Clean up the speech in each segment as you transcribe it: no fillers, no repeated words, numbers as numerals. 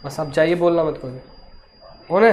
बस आप चाहिए, बोलना मत करो। होने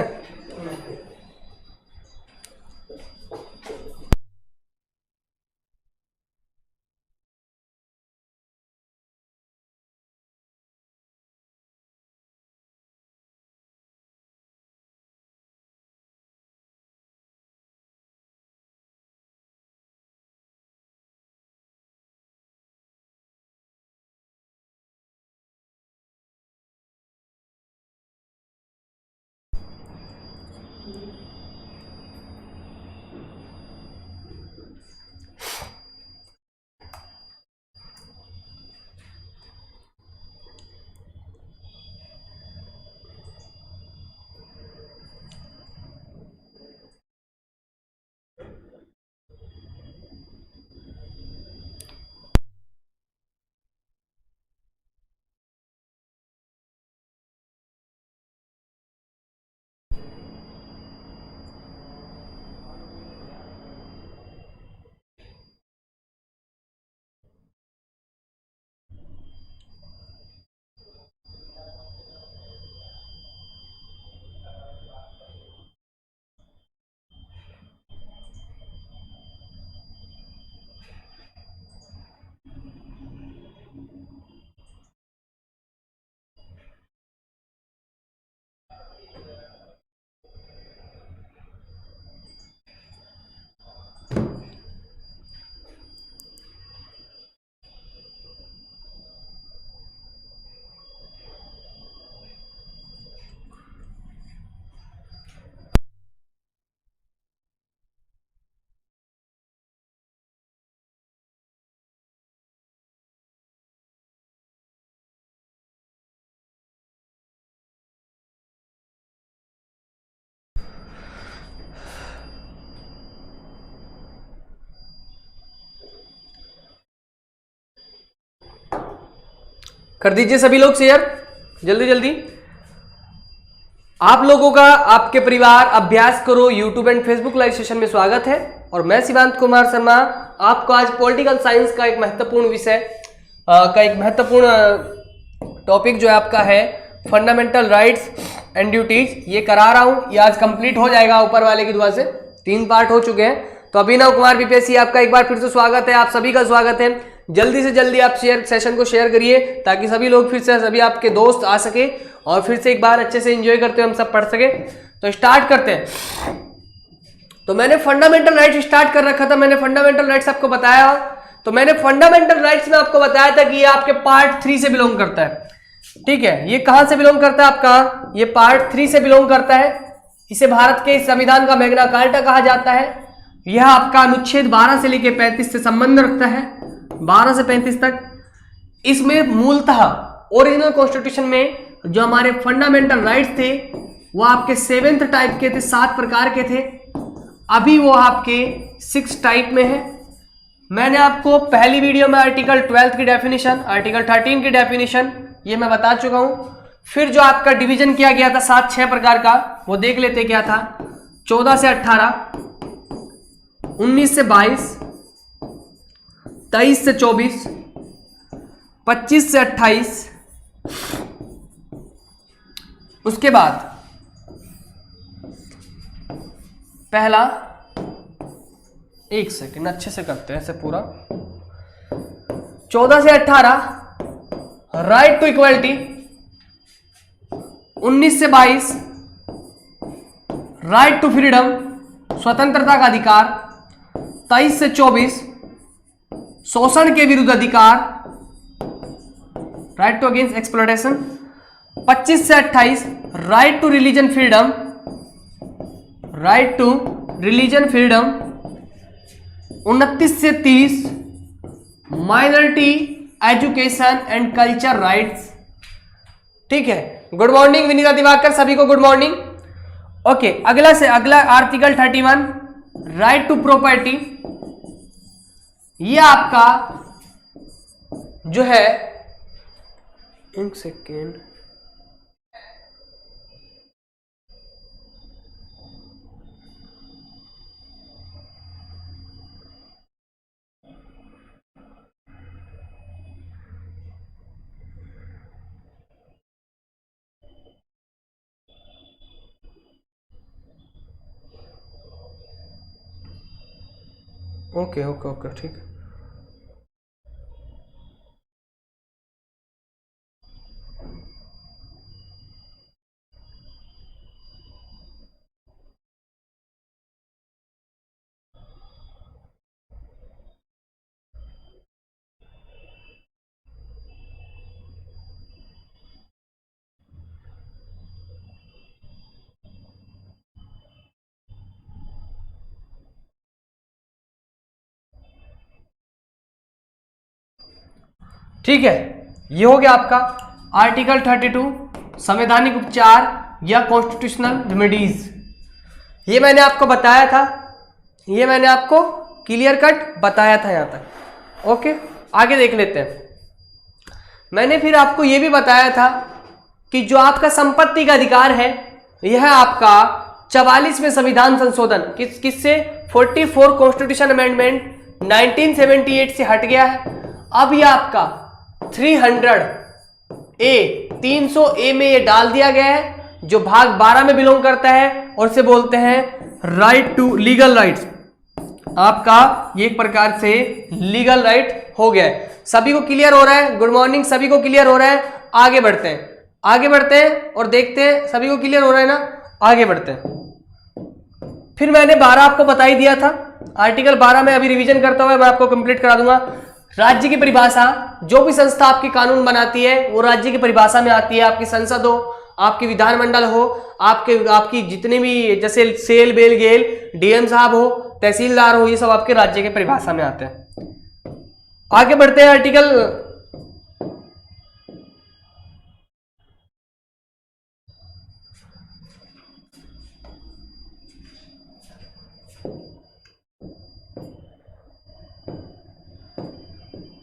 कर दीजिए सभी लोग शेयर, जल्दी जल्दी। आप लोगों का आपके परिवार अभ्यास करो YouTube and Facebook live session में स्वागत है। और मैं शिवांत कुमार शर्मा आपको आज पॉलिटिकल साइंस का एक महत्वपूर्ण विषय का एक महत्वपूर्ण टॉपिक जो है आपका है फंडामेंटल राइट्स एंड ड्यूटीज, ये करा रहा हूं। ये आज कंप्लीट हो जाएगा ऊपर वाले की दुआ से, 3 पार्ट हो चुके हैं। तो अभिनव कुमार बीपीएससी आपका एक बार फिर से स्वागत है, आप सभी का स्वागत है। जल्दी से जल्दी आप सेशन को शेयर करिए ताकि सभी लोग फिर से, सभी आपके दोस्त आ सके और फिर से एक बार अच्छे से एंजॉय करते हुए हम सब पढ़ सके। तो स्टार्ट करते हैं। तो मैंने फंडामेंटल राइट्स स्टार्ट कर रखा था, मैंने फंडामेंटल राइट्स आपको बताया। तो मैंने फंडामेंटल राइट्स में आपको बताया था कि ये आपके पार्ट 3 से बिलोंग करता है। ठीक है, ये कहां से बिलोंग करता है आपका, ये पार्ट 3 से बिलोंग करता है। इसे भारत के संविधान का मैग्ना कार्टा कहा जाता है। यह आपका अनुच्छेद 12 से लेकर 35 से संबंध रखता है, 12 से 35 तक। इसमें मूलतः ओरिजिनल कॉन्स्टिट्यूशन में जो हमारे फंडामेंटल राइट्स थे वो आपके 7th टाइप के थे, 7 प्रकार के थे। अभी वो आपके 6 टाइप में है। मैंने आपको पहली वीडियो में आर्टिकल 12 की डेफिनेशन, आर्टिकल 13 की डेफिनेशन ये मैं बता चुका हूं। फिर जो आपका डिवीजन किया गया था 7-6 प्रकार का, वो देख लेते क्या था। 14 से 18, 19 से 22, 23 से 24, 25 से 28। उसके बाद पहला, एक सेकंड अच्छे से करते हैं ऐसे पूरा। 14 से 18 राइट टू इक्वलिटी, 19 से 22 राइट टू फ्रीडम, स्वतंत्रता का अधिकार, 23 से 24 शोषण के विरुद्ध अधिकार, राइट टू अगेंस्ट एक्सप्लॉयटेशन, 25 से 28 right to religion freedom, right to religion freedom, 29 से 30 minority education and culture rights. ठीक है, गुड मॉर्निंग विनीता दिवाकर, सभी को गुड मॉर्निंग। ओके, अगला से अगला आर्टिकल 31 राइट टू प्रॉपर्टी। ये आपका जो है, एक सेकेंड, ओके ओके ओके ठीक है। ठीक है, ये हो गया आपका आर्टिकल 32 संवैधानिक उपचार या कॉन्स्टिट्यूशनल रेमेडीज। ये मैंने आपको बताया था, ये मैंने आपको क्लियर कट बताया था यहां तक। ओके, आगे देख लेते हैं। मैंने फिर आपको ये भी बताया था कि जो आपका संपत्ति का अधिकार है यह आपका 44वें संविधान संशोधन किससे 44 कॉन्स्टिट्यूशन अमेंडमेंट 1978 से हट गया है। अब ये आपका 300A में ये डाल दिया गया है जो भाग 12 में बिलोंग करता है और से बोलते हैं राइट टू लीगल राइट्स। आपका ये एक प्रकार से लीगल राइट हो गया है। सभी को क्लियर हो रहा है? गुड मॉर्निंग, सभी को क्लियर हो रहा है? आगे बढ़ते हैं, आगे बढ़ते हैं और देखते हैं सभी को क्लियर हो रहा है ना। आगे बढ़ते हैं। फिर मैंने 12 आपको बता ही दिया था, आर्टिकल 12 में अभी रिवीजन करता हुआ मैं आपको कंप्लीट करा दूंगा। राज्य की परिभाषा, जो भी संस्था आपकी कानून बनाती है वो राज्य की परिभाषा में आती है। आपकी संसद हो, आपकी विधानमंडल हो, आपकी जितने भी जैसे सेल बेल गेल डीएम साहब हो, तहसीलदार हो, ये सब आपके राज्य के परिभाषा में आते हैं। आगे बढ़ते हैं। आर्टिकल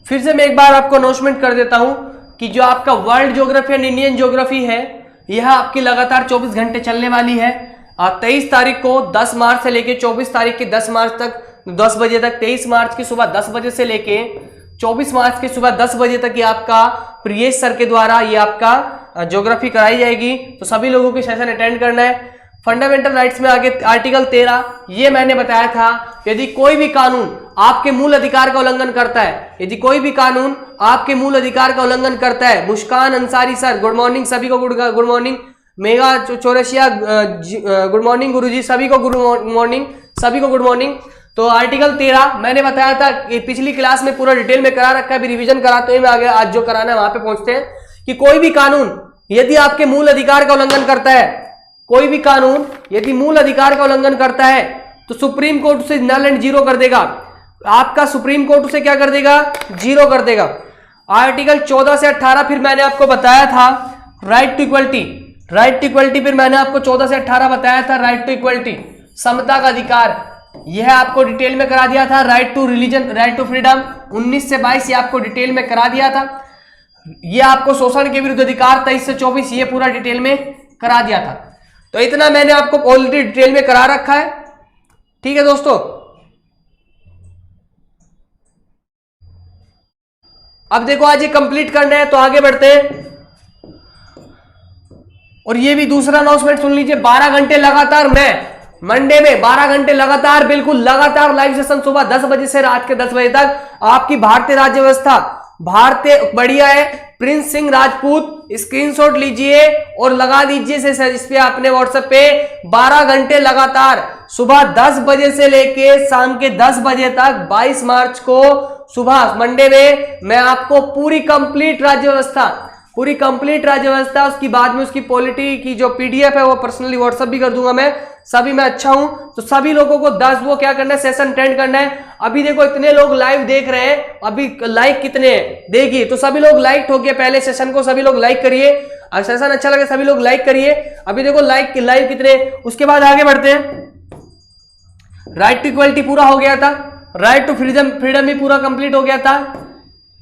फिर से मैं एक बार आपको अनाउंसमेंट कर देता हूं कि जो आपका world geography and Indian geography है यह आपकी लगातार 24 घंटे चलने वाली है। 23 तारीख को 10 मार्च से लेके 24 तारीख के 10 मार्च तक 10 बजे तक, 23 मार्च की सुबह 10 बजे से लेके 24 मार्च की सुबह 10 बजे तक ये आपका प्रियेश सर के द्वारा ये आपका ज्योग्राफी कराई जाएगी। तो सभी लोगों की सेशन अटेंड करना है। फंडामेंटल राइट्स में आगे आर्टिकल 13 ये मैंने बताया था, यदि कोई भी कानून आपके मूल अधिकार का उल्लंघन करता है, यदि कोई भी कानून आपके मूल अधिकार का उल्लंघन करता है, Muskan Ansari sir good morning, सभी को good morning, Megha Chaurasia good morning, गुरुजी सभी को गुड मॉर्निंग, सभी को गुड मॉर्निंग। तो आर्टिकल 13 मैंने बताया था कि पिछली क्लास में पूरा डिटेल में करा रखा है, अभी रिवीजन कराते हैं। मैं आगे आज जो कराना है वहां पे पहुंचते हैं कि कोई भी कानून यदि आपके मूल अधिकार का उल्लंघन करता है, कोई भी कानून यदि मूल अधिकार का उल्लंघन करता है तो सुप्रीम कोर्ट उसे नल एंड जीरो कर देगा। आपका सुप्रीम कोर्ट उसे क्या कर देगा? जीरो कर देगा। आर्टिकल 14 से 18 फिर मैंने आपको बताया था right to equality, right to equality फिर मैंने आपको 14 से 18 बताया था राइट टू इक्वलिटी, समता का अधिकार, यह आपको डिटेल में करा दिया था। Right to religion, right to freedom 19 से 22 ये आपको डिटेल में करा दिया था। यह आपको शोषण के विरुद्ध अधिकार 23 से 24 ये पूरा डिटेल में करा दिया था। तो इतना मैंने आपको ऑलरेडी डिटेल में करा रखा है। ठीक है दोस्तों, अब देखो आज ये कंप्लीट करना है तो आगे बढ़ते हैं। और ये भी दूसरा अनाउंसमेंट सुन लीजिए, 12 घंटे लगातार मैं मंडे में 12 घंटे लगातार, बिल्कुल लगातार लाइव सेशन सुबह 10 बजे से रात के 10 बजे तक आपकी भारतीय राज्य व्यवस्था, भारतीय बढ़िया है प्रिंस सिंह राजपूत, स्क्रीनशॉट लीजिए और लगा दीजिए इस पे अपने व्हाट्सएप पे। 12 घंटे लगातार सुबह 10 बजे से लेके शाम के 10 बजे तक 22 मार्च को सुबह मंडे में मैं आपको पूरी कंप्लीट राज्य व्यवस्था, पूरी कंप्लीट राज्य व्यवस्था, उसकी बाद में उसकी पॉलिटी की जो पीडीएफ है वो पर्सनली व्हाट्सएप भी कर दूंगा मैं। सभी मैं अच्छा हूं तो सभी लोगों को 10 वो क्या करना है, सेशन अटेंड करना है। अभी देखो इतने लोग लाइव देख रहे हैं, अभी लाइक कितने हैं देखिए, तो सभी लोग लाइक ठोकिए पहले सेशन को, सभी लोग लाइक करिए। अगर सेशन अच्छा लगे सभी लोग लाइक करिए। अभी देखो लाइक कितने, उसके बाद आगे बढ़ते हैं। राइट टू इक्वलिटी पूरा हो गया था, राइट टू फ्रीडम भी पूरा कंप्लीट हो गया था,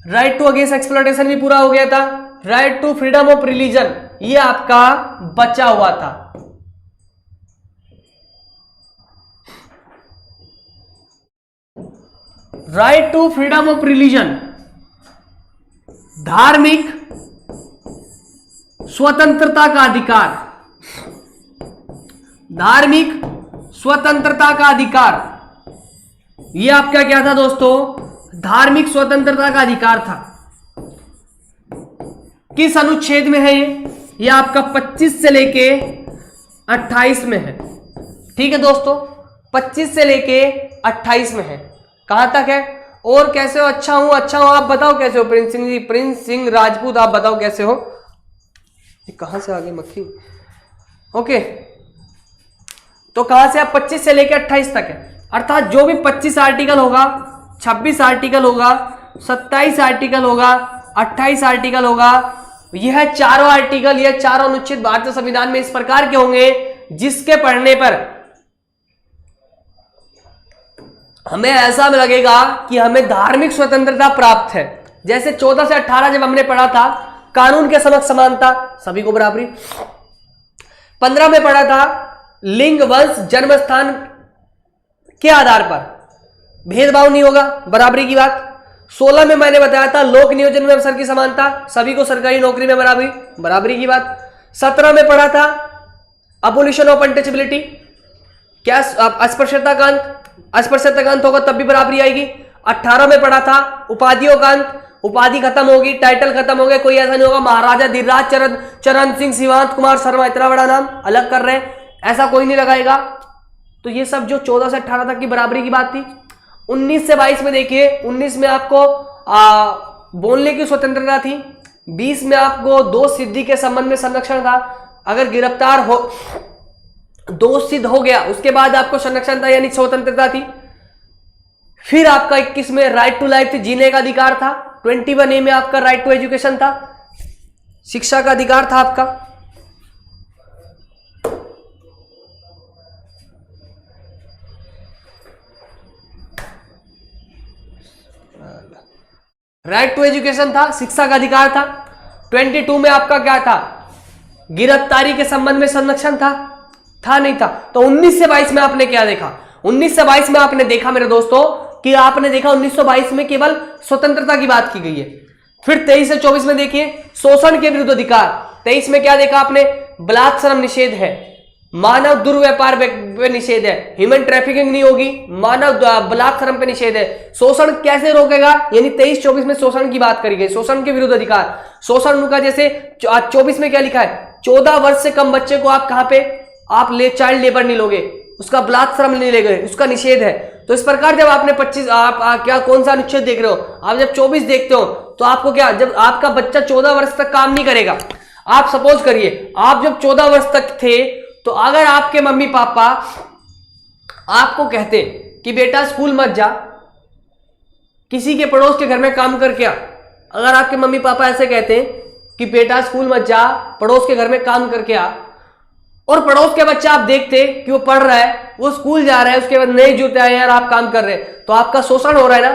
राइट टू अगेंस्ट एक्सप्लॉयटेशन भी पूरा हो गया था, right to freedom of religion ये आपका बचा हुआ था। Right to freedom of religion, धार्मिक स्वतंत्रता का अधिकार, धार्मिक स्वतंत्रता का अधिकार ये आपका क्या था दोस्तों, धार्मिक स्वतंत्रता का अधिकार था। किस अनुच्छेद में है ये आपका 25 से लेके 28 में है। ठीक है दोस्तों, 25 से लेके 28 में है। कहां तक है? और कैसे हो? अच्छा हूं आप बताओ कैसे हो? प्रिंस सिंह जी, प्रिंस सिंह राजपूत, आप बताओ कैसे हो? ये कहां से आ गई मक्खी? ओके, तो कहां से आप 25 से लेके 28 तक है, अर्थात जो भी 25 आर्टिकल होगा, 26 आर्टिकल होगा, 27 आर्टिकल होगा, 28 आर्टिकल होगा, यह चारों आर्टिकल, यह चारों अनुच्छेद भारतीय संविधान में इस प्रकार के होंगे जिसके पढ़ने पर हमें ऐसा लगेगा कि हमें धार्मिक स्वतंत्रता प्राप्त है। जैसे 14 से 18 जब हमने पढ़ा था, कानून के समक्ष समानता, सभी को बराबरी। 15 में पढ़ा था लिंग, वंश, जन्म स्थान के आधार पर भेदभाव नहीं होगा, बराबरी की बात। 16 में मैंने बताया था लोक नियोजन में अवसर की समानता, सभी को सरकारी नौकरी में बराबरी, बराबरी की बात। 17 में पढ़ा था अबोलिशन ऑफ अनटचेबिलिटी, क्या अस्पृश्यता का अंत, अस्पृश्यता का अंत होगा तब भी बराबरी आएगी। 18 में पढ़ा था उपाधियों का अंत, उपाधि खत्म होगी, टाइटल खत्म हो गए, कोई ऐसा नहीं होगा महाराजा धीरराज चरण सिंह, शिवांत कुमार शर्मा, इतना बड़ा नाम अलग कर रहे हैं, ऐसा कोई नहीं लगाएगा। तो ये सब जो 14 से 18 तक की बराबरी की बात थी। 19 से 22 में देखिए, 19 में आपको बोलने की स्वतंत्रता थी, 20 में आपको दोष सिद्धि के संबंध में संरक्षण था, अगर गिरफ्तार हो, दोष सिद्ध हो गया उसके बाद आपको संरक्षण था यानी स्वतंत्रता थी। फिर आपका 21 में राइट टू लाइफ थी, जीने का अधिकार था। 21A में आपका राइट टू एजुकेशन था, शिक्षा का अधिकार था आपका। राइट टू एजुकेशन था, शिक्षा का अधिकार था। 22 में आपका क्या था, गिरफ्तारी के संबंध में संरक्षण था नहीं था। तो 19 से 22 में आपने क्या देखा? 19 से 22 में आपने देखा मेरे दोस्तों कि आपने देखा 1922 में केवल स्वतंत्रता की बात की गई है। फिर 23 से 24 में देखिए शोषण के विरुद्ध अधिकार। 23 में क्या देखा आपने? बलात्कार निषेध है, मानव दुर्व्यापार पे निषेध है, ह्यूमन ट्रैफिकिंग नहीं होगी, मानव बलात्कार पे निषेध है। शोषण कैसे रोकेगा? यानी 23-24 में शोषण की बात करी गई, शोषण के विरुद्ध अधिकार। शोषण का जैसे 24 में क्या लिखा है? 14 वर्ष से कम बच्चे को आप कहां पे आप चाइल्ड लेबर नहीं लोगे, उसका बलात्कार नहीं लेंगे, उसका निषेध है। तो इस प्रकार जब आपने 25 आप क्या कौन सा अनुच्छेद देख रहे हो, आप जब 24 देखते हो तो आपको क्या, जब आपका बच्चा 14 वर्ष तक काम नहीं करेगा, आप सपोज करिए आप जब 14 वर्ष तक थे, तो अगर आपके मम्मी पापा आपको कहते कि बेटा स्कूल मत जा, किसी के पड़ोस के घर में काम करके आ, अगर आपके मम्मी पापा ऐसे कहते कि बेटा स्कूल मत जा, पड़ोस के घर में काम करके आ, और पड़ोस के बच्चा आप देखते कि वो पढ़ रहा है, वो स्कूल जा रहा है, उसके बाद नए जूते आए यार आप काम कर रहे हैं, तो आपका शोषण हो रहा है ना।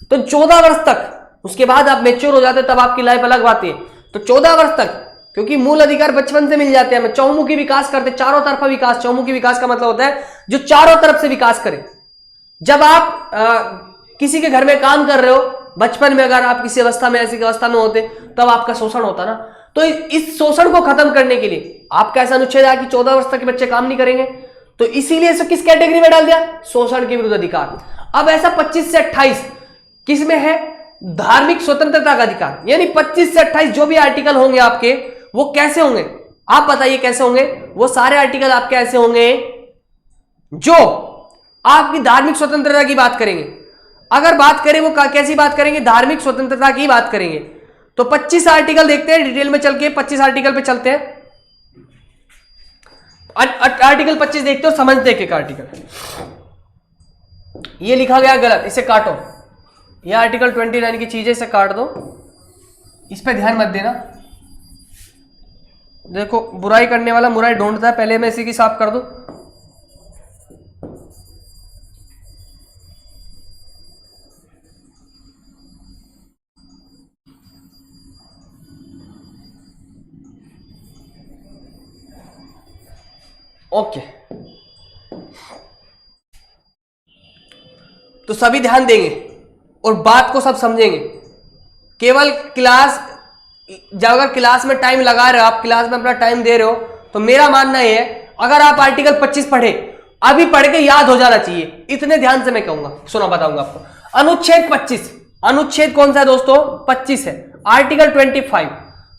तो 14 वर्ष तक, उसके बाद आप मैच्योर हो जाते तब आपकी लाइफ अलग बात है। तो 14 वर्ष तक, क्योंकि मूल अधिकार बचपन से मिल जाते हैं, चौमुखी विकास करते, चारों तरफा विकास। चौमुखी विकास का मतलब होता है जो चारों तरफ से विकास करे। जब आप किसी के घर में काम कर रहे हो बचपन में, अगर आप किसी अवस्था में ऐसी अवस्था में होते तब आपका शोषण होता ना। तो इस शोषण को खत्म करने के लिए आपका ऐसा अनुच्छेद है कि 14 वर्ष तक के बच्चे काम नहीं करेंगे, तो इसीलिए इसे किस कैटेगरी में डाल दिया? शोषण के विरुद्ध अधिकार। अब ऐसा 25 से 28 किस में है? धार्मिक स्वतंत्रता का अधिकार। यानी 25 से 28 जो भी आर्टिकल होंगे आपके, वो कैसे होंगे? आप बताइए कैसे होंगे? वो सारे आर्टिकल आपके ऐसे होंगे जो आपकी धार्मिक स्वतंत्रता की बात करेंगे। अगर बात करें वो कैसी बात करेंगे? धार्मिक स्वतंत्रता की बात करेंगे। तो 25 आर्टिकल देखते हैं डिटेल में चल के, 25 आर्टिकल पे चलते हैं। आर्टिकल 25 देखते हो, समझते हैं एक आर्टिकल। ये लिखा गया गलत, इसे काटो। ये आर्टिकल 29 की चीजें, इसे काट दो, इस पे ध्यान मत देना। देखो बुराई करने वाला बुराई ढूंढता है, पहले मैं इसी की साफ कर दूं। ओके, तो सभी ध्यान देंगे और बात को सब समझेंगे। केवल क्लास, जब अगर क्लास में टाइम लगा रहे हो, आप क्लास में अपना टाइम दे रहे हो, तो मेरा मानना यह है अगर आप आर्टिकल 25 पढ़े अभी पढ़ के याद हो जाना चाहिए, इतने ध्यान से मैं कहूंगा, सुना बताऊंगा आपको। अनुच्छेद 25, अनुच्छेद कौन सा है दोस्तों? 25 है। आर्टिकल 25,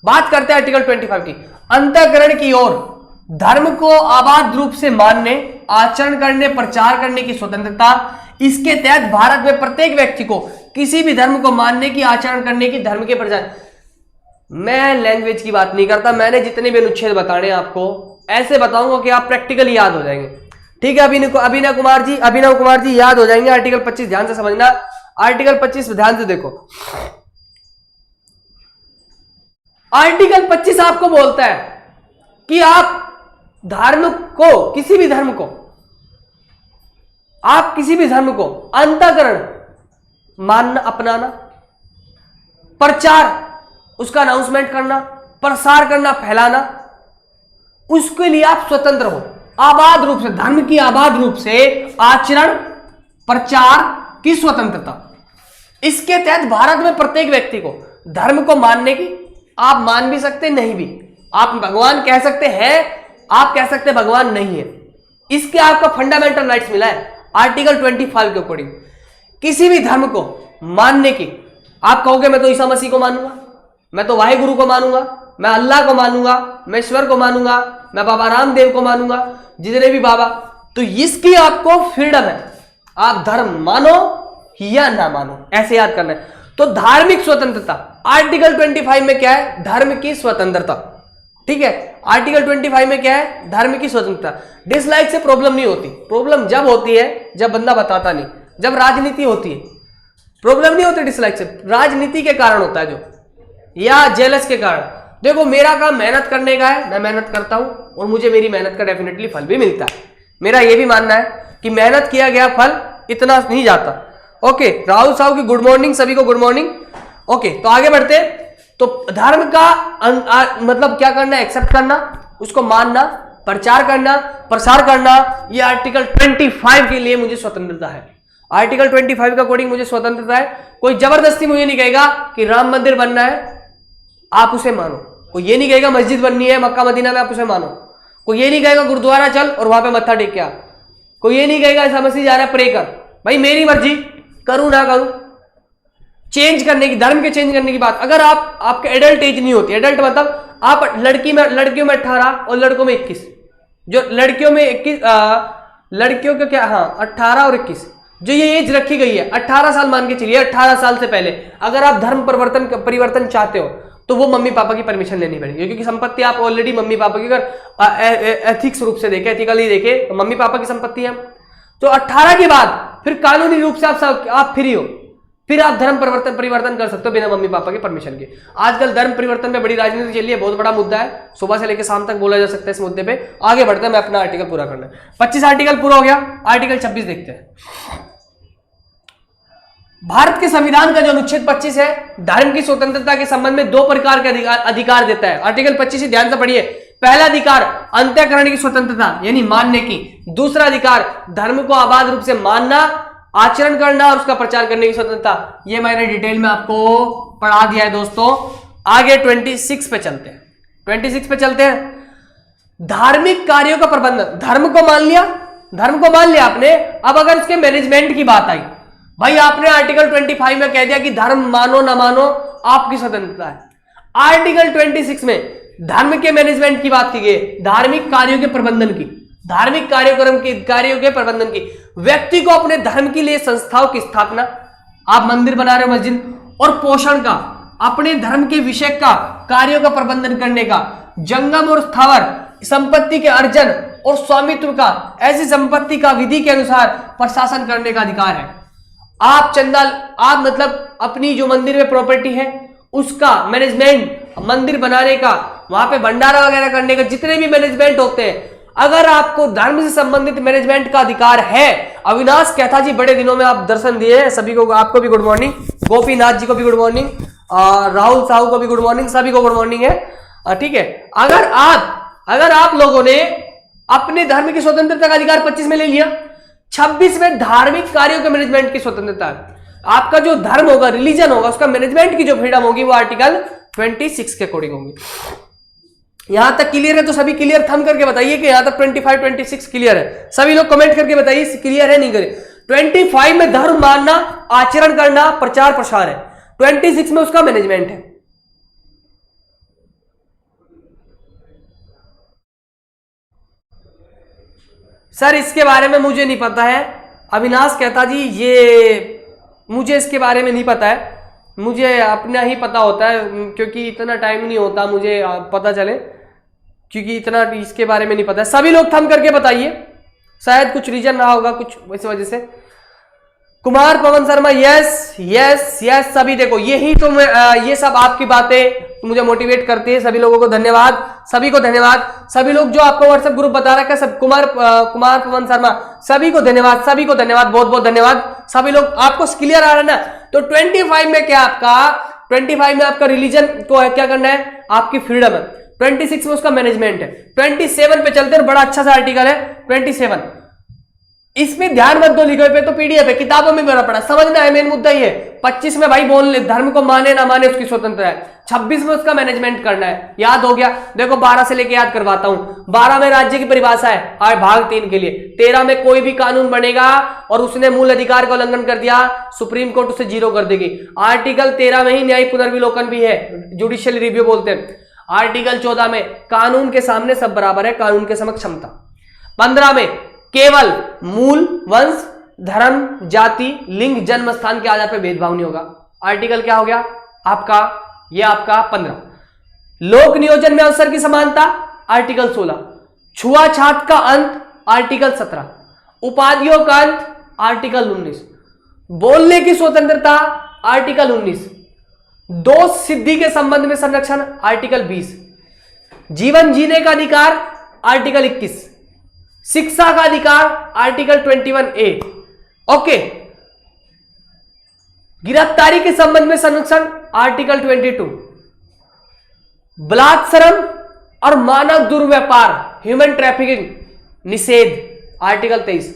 बात करते हैं आर्टिकल 25 की। अंतःकरण की ओर धर्म को आबाद रूप से मानने, आचरण करने, प्रचार करने की स्वतंत्रता। इसके तहत भारत में प्रत्येक व्यक्ति को किसी भी धर्म को मानने की, आचरण करने की, धर्म के प्रचार। मैं लैंग्वेज की बात नहीं करता, मैंने जितने भी अनुच्छेद बताने आपको ऐसे बताऊंगा कि आप प्रैक्टिकली याद हो जाएंगे। ठीक है, अभिनव कुमार जी याद हो जाएंगे। आर्टिकल 25 ध्यान से समझना, आर्टिकल 25 ध्यान से देखो। आर्टिकल 25 आपको बोलता है कि आप धर्म को, किसी भी धर्म को, आप किसी भी धर्म को अंतःकरण मानना, अपनाना, प्रचार, उसका अनाउंसमेंट करना, प्रसार करना, फैलाना, उसके लिए आप स्वतंत्र हो, आबाद रूप से, धर्म की आबाद रूप से आचरण, प्रचार की स्वतंत्रता। इसके तहत भारत में प्रत्येक व्यक्ति को धर्म को मानने की, आप मान भी सकते नहीं भी, आप भगवान कह सकते हैं, आप कह सकते भगवान नहीं है, इसके आपका फंडामेंटल राइट्स मिला है आर्टिकल 25 के अकॉर्डिंग। किसी भी धर्म को मानने की, आप कहोगे मैं तो ईसा मसीह को मानूंगा, मैं तो वाहे गुरु को मानूंगा, मैं अल्लाह को मानूंगा, मैं ईश्वर को मानूंगा, मैं बाबा रामदेव को मानूंगा, जितने भी बाबा, तो इसकी आपको फ्रीडम है, आप धर्म मानो या ना मानो, ऐसे याद करना है। तो धार्मिक स्वतंत्रता आर्टिकल 25 में क्या है? धर्म की स्वतंत्रता। ठीक है, आर्टिकल 25 में क्या है? धर्म की स्वतंत्रता। डिसलाइक से प्रॉब्लम नहीं होती, प्रॉब्लम जब होती है जब बंदा बताता नहीं, जब राजनीति होती है। प्रॉब्लम नहीं होती डिसलाइक से, राजनीति के कारण होता है जो, या जेलस के कारण। देखो मेरा काम मेहनत करने का है, मैं मेहनत करता हूं और मुझे मेरी मेहनत का डेफिनेटली फल भी मिलता है। मेरा यह भी मानना है कि मेहनत किया गया फल इतना नहीं जाता। ओके, राहुल साहब की गुड मॉर्निंग, सभी को गुड मॉर्निंग। ओके, तो आगे बढ़ते। तो धर्म का मतलब क्या करना है? एक्सेप्ट करना, उसको मानना, प्रचार करना, प्रसार करना, यह आर्टिकल 25 के लिए मुझे स्वतंत्रता है। आर्टिकल 25 का अकॉर्डिंग मुझे स्वतंत्रता है। कोई जबरदस्ती मुझे नहीं कहेगा कि राम मंदिर बनना है आप उसे मानो, कोई ये नहीं कहेगा मस्जिद बननी है मक्का मदीना में आप उसे मानो, कोई ये नहीं कहेगा गुरुद्वारा चल और वहां पे मत्था टेक के आ, कोई ये नहीं कहेगा ऐसा मसीह जा रहा है प्रे कर। भाई मेरी मर्जी, करूं ना करूं। चेंज करने की, धर्म के चेंज करने की बात, अगर आपके एडल्ट एज नहीं होती, एडल्ट मतलब आप लड़कियों में 18 और लड़कों में 21, जो लड़कियों में 21, लड़कियों का क्या, हाँ 18 और 21 जो ये एज रखी गई है, 18 साल मान के चलिए, 18 साल से पहले अगर आप धर्म परिवर्तन चाहते हो तो वो मम्मी पापा की परमिशन लेनी पड़ेगी, क्योंकि संपत्ति आप ऑलरेडी मम्मी पापा की, अगर एथिक्स रूप से देखे, एथिकली देखे, तो मम्मी पापा की संपत्ति है। तो 18 के बाद फिर कानूनी रूप से आप फ्री हो, फिर आप धर्म परिवर्तन कर सकते हो बिना मम्मी पापा की परमिशन के। आजकल धर्म परिवर्तन में बड़ी राजनीति चली है, बहुत बड़ा मुद्दा है, सुबह से लेकर शाम तक बोला जा सकता है इस मुद्दे पे। आगे बढ़ते हैं, मैं अपना आर्टिकल पूरा करना है। 25 आर्टिकल पूरा हो गया, आर्टिकल 26 देखते हैं। भारत के संविधान का जो अनुच्छेद 25 है, धर्म की स्वतंत्रता के संबंध में 2 प्रकार के अधिकार देता है। आर्टिकल 25 ध्यान से पढ़िए। पहला अधिकार अंतःकरण की स्वतंत्रता यानी मानने की, दूसरा अधिकार धर्म को आबाद रूप से मानना, आचरण करना और उसका प्रचार करने की स्वतंत्रता। ये मैंने डिटेल में आपको पढ़ा दिया है दोस्तों। आगे 26 पे चलते हैं। 26 पे चलते हैं। धार्मिक कार्यों का प्रबंधन, धर्म को मान लिया आपने, अब अगर उसके मैनेजमेंट की बात आई, भाई आपने आर्टिकल 25 में कह दिया कि धर्म मानो ना मानो आपकी स्वतंत्रता है। आर्टिकल 26 में धर्म के मैनेजमेंट की बात की गई, धार्मिक कार्यों के प्रबंधन की, धार्मिक कार्यों के प्रबंधन की, व्यक्ति को अपने धर्म के लिए संस्थाओं की स्थापना, आप मंदिर बना रहे हो मस्जिद, और पोषण का, अपने धर्म के विषय का कार्यों का प्रबंधन करने का, जंगम और स्थावर संपत्ति के अर्जन और स्वामित्व का, ऐसी संपत्ति का विधि के अनुसार प्रशासन करने का अधिकार है। आप मतलब अपनी जो मंदिर में प्रॉपर्टी है उसका मैनेजमेंट, मंदिर बनाने का, वहां पे भंडारा वगैरह करने का, जितने भी मैनेजमेंट होते हैं, अगर आपको धर्म से संबंधित मैनेजमेंट का अधिकार है। अविनाश कहता जी बड़े दिनों में आप दर्शन दिए, सभी को, आपको भी गुड मॉर्निंग, गोपीनाथ जी को भी गुड मॉर्निंग, राहुल साहू को भी गुड मॉर्निंग, सभी को गुड मॉर्निंग है। ठीक है, अगर आप लोगों ने अपने धर्म की स्वतंत्रता का अधिकार 25 में ले लिया, 26 में धार्मिक कार्यों के मैनेजमेंट की स्वतंत्रता है। आपका जो धर्म होगा, रिलीजन होगा, उसका मैनेजमेंट की जो फ्रीडम होगी वो आर्टिकल 26 के अकॉर्डिंग होगी। यहां तक क्लियर है तो सभी क्लियर थम करके बताइए कि यहां तक 25 26 क्लियर है। सभी लोग कमेंट करके बताइए क्लियर है नहीं करे। 25 में धर्म मानना, आचरण करना, प्रचार प्रसार है। 26 में उसका मैनेजमेंट है। सर इसके बारे में मुझे नहीं पता है। अविनाश कहता जी ये मुझे इसके बारे में नहीं पता है, मुझे अपना ही पता होता है क्योंकि इतना टाइम नहीं होता मुझे पता चले, क्योंकि इतना इसके बारे में नहीं पता है। सभी लोग थम करके बताइए, शायद कुछ रीजन रहा होगा कुछ इस वजह से। Kumar Pawan Sharma yes yes yes. सभी देखो यही तो ये सब आपकी बातें मुझे मोटिवेट करती है। सभी लोगों को धन्यवाद, सभी को धन्यवाद। सभी लोग जो आपको व्हाट्सएप ग्रुप बता रखा है सब कुमार पवन शर्मा, सभी को धन्यवाद, सभी को धन्यवाद, बहुत बहुत धन्यवाद। सभी लोग आपको क्लियर आ रहा है ना। तो 25 में क्या आपका 25 में आपका रिलीजन को क्या करना है, आपकी फ्रीडम है। 26 में उसका मैनेजमेंट है। 27 पे चलते हैं, बड़ा अच्छा सा आर्टिकल है 27। इसमें ध्यान मत दो लिखे पे, तो पीडीएफ है, किताबों में मेरा पढ़ा, समझना है मेन मुद्दा ये। 25 में भाई बोल धर्म को माने ना माने उसकी स्वतंत्रता है। 26 में उसका मैनेजमेंट करना है। याद हो गया, देखो 12 से लेके याद करवाता हूं। 12 में राज्य की परिभाषा है और भाग 3 के लिए। 13 में कोई भी कानून बनेगा और उसने मूल अधिकार का उल्लंघन कर दिया, सुप्रीम कोर्ट उसे 0 कर देगी। आर्टिकल 13 में ही न्यायिक पुनर्विलोकन भी है, जुडिशियल रिव्यू बोलते हैं। आर्टिकल 14 में कानून के सामने सब बराबर है, कानून के समक्ष क्षमता। 15 में केवल मूल, वंश, धर्म, जाति, लिंग, जन्म स्थान के आधार पर भेदभाव नहीं होगा। आर्टिकल क्या हो गया आपका, यह आपका 15। लोक नियोजन में अवसर की समानता, आर्टिकल 16। छुआछूत का अंत, आर्टिकल 17। उपाधियों का अंत, आर्टिकल 19। बोलने की स्वतंत्रता, आर्टिकल 19। दोष सिद्धि के संबंध में संरक्षण, आर्टिकल 20। जीवन जीने का अधिकार, आर्टिकल 21। शिक्षा का अधिकार, आर्टिकल 21A। ओके। गिरफ्तारी के संबंध में संरक्षण, आर्टिकल 22। बलात्सर्म और मानव दुर्व्यापार, ह्यूमन ट्रैफिकिंग निषेध, आर्टिकल 23।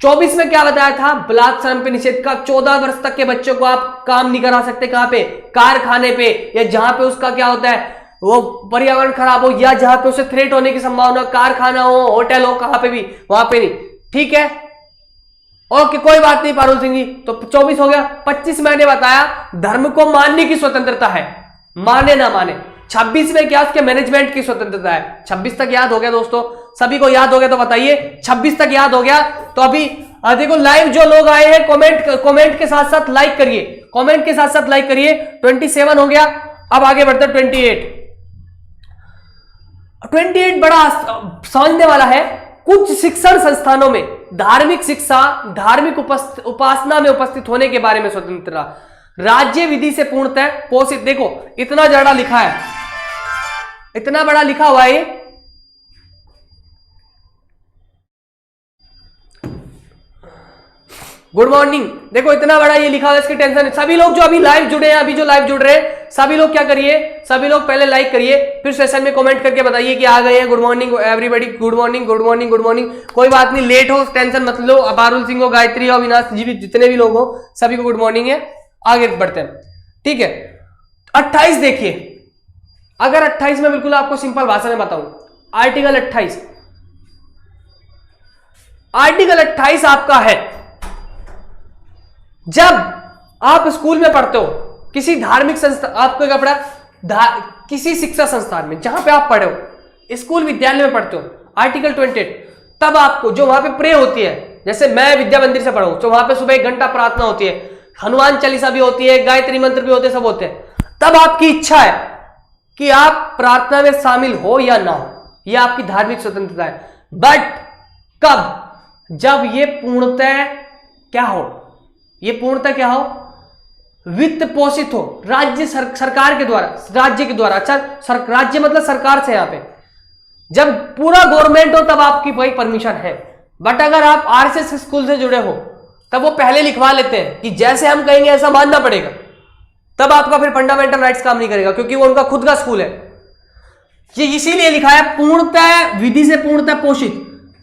24 में क्या बताया था, बलात्सर्म पे निषेध का। 14 वर्ष तक के बच्चों को आप काम नहीं करा सकते, कहां पे, कारखाने पे, या जहां पे उसका क्या होता है वो पर्यावरण खराब हो, या जहां पे उसे थ्रेट होने की संभावना, कारखाना हो, होटल हो, कहां पे भी, वहां पे नहीं। ठीक है, ओके, कोई बात नहीं पारुल सिंह जी। तो 24 हो गया। 25 मैंने बताया धर्म को मानने की स्वतंत्रता है, माने ना माने। 26 में क्या, उसके मैनेजमेंट की स्वतंत्रता है। 26 तक याद हो गया दोस्तों, सभी को याद हो गया तो बताइए। 26 तक याद हो गया तो अभी देखो लाइव जो लोग आए हैं कमेंट के साथ साथ लाइक करिए, कमेंट के साथ साथ लाइक करिए। 27 हो गया, अब आगे बढ़ते हैं 28 बड़ा समझने वाला है। कुछ शिक्षण संस्थानों में धार्मिक शिक्षा, धार्मिक उपासना में उपस्थित होने के बारे में स्वतंत्रता, राज्य विधि से पूर्णतः पोषित। देखो इतना ज्यादा लिखा है, इतना बड़ा लिखा हुआ है ये। गुड मॉर्निंग, देखो इतना बड़ा ये लिखा हुआ है, इसकी टेंशन। सभी लोग जो अभी लाइव जुड़े हैं, अभी जो लाइव जुड़ रहे हैं, सभी लोग क्या करिए, सभी लोग पहले लाइक करिए, फिर सेशन में कमेंट करके बताइए कि आ गए हैं। Good morning everybody, good morning good morning good morning. कोई बात नहीं, लेट हो टेंशन मत लो। पारुल सिंह हो, गायत्री हो, अविनाश जी भी, जितने भी लोग हो सभी को गुड मॉर्निंग है। आगे बढ़ते हैं, ठीक है। 28 देखिए, अगर 28 में बिल्कुल आपको सिंपल भाषा में बताऊं, आर्टिकल 28, आर्टिकल 28 आपका है, जब आप स्कूल में पढ़ते हो, किसी धार्मिक संस्था, आपको क्या पढ़ा, किसी शिक्षा संस्थान में जहां पे आप पढ़े हो, स्कूल विद्यालय में पढ़ते हो, आर्टिकल 28, तब आपको जो वहां पे प्रे होती है, जैसे मैं विद्या मंदिर से पढ़ा हूं तो वहां पे सुबह 1 घंटा प्रार्थना होती है, हनुमान चालीसा भी होती है, गायत्री मंत्र भी होते हैं, सब होते हैं। तब आपकी इच्छा है कि आप प्रार्थना में शामिल हो या ना हो, यह आपकी धार्मिक स्वतंत्रता है। बट कब, जब ये पूर्णतः क्या हो, ये पूर्णतः क्या हो, वित्त पोषित हो, राज्य सरकार के द्वारा, राज्य के द्वारा। अच्छा, राज्य मतलब सरकार से, यहां पे जब पूरा गवर्नमेंट हो तब आपकी वही परमिशन है। बट अगर आप आरएसएस स्कूल से जुड़े हो तब वो पहले लिखवा लेते हैं कि जैसे हम कहेंगे ऐसा मानना पड़ेगा, तब आपका फिर फंडामेंटल राइट्स काम नहीं करेगा, क्योंकि वो उनका खुद का स्कूल है। ये इसीलिए लिखा है पूर्णतः विधि से पूर्णतः पोषित,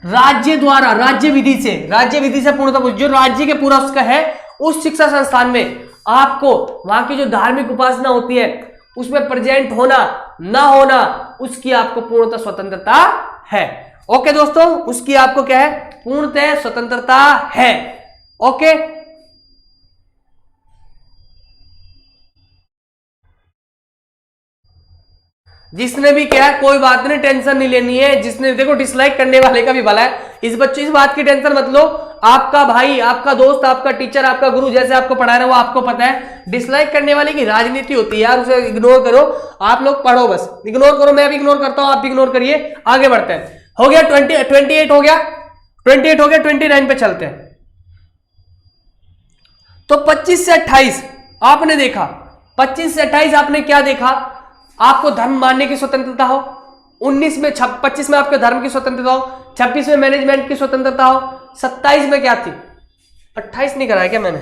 राज्य द्वारा, राज्य विधि से, राज्य विधि से पूर्णतः पोषित, जो राज्य के पूरा उसका है, उस शिक्षा संस्थान में आपको वहां की जो धार्मिक उपासना होती है उसमें प्रेजेंट होना ना होना, उसकी आपको पूर्णतः स्वतंत्रता है। ओके दोस्तों, उसकी आपको क्या है, पूर्णतः स्वतंत्रता है। ओके, जिसने भी क्या है, कोई बात नहीं, टेंशन नहीं लेनी है। जिसने देखो, डिसलाइक करने वाले का भी भला है, इस बच्चे इस बात की टेंशन मत लो। आपका भाई, आपका दोस्त, आपका टीचर, आपका गुरु जैसे आपको पढ़ा रहा है वो आपको पता है। डिसलाइक करने वाले की राजनीति होती है यार, उसे इग्नोर करो। आप लोग पढ़ो, बस इग्नोर करो। मैं भी इग्नोर करता हूं, आप भी इग्नोर करिए। आगे बढ़ते हैं। हो गया 28 हो गया, 28 हो गया, 29 पे चलते हैं। तो 25 से 28 आपने देखा, 25 से 28 आपने क्या देखा, आपको धर्म मानने की स्वतंत्रता हो। 25 में आपके धर्म की स्वतंत्रता हो, 26 में मैनेजमेंट की स्वतंत्रता हो, 27 में क्या थी, 28 नहीं कराया क्या मैंने,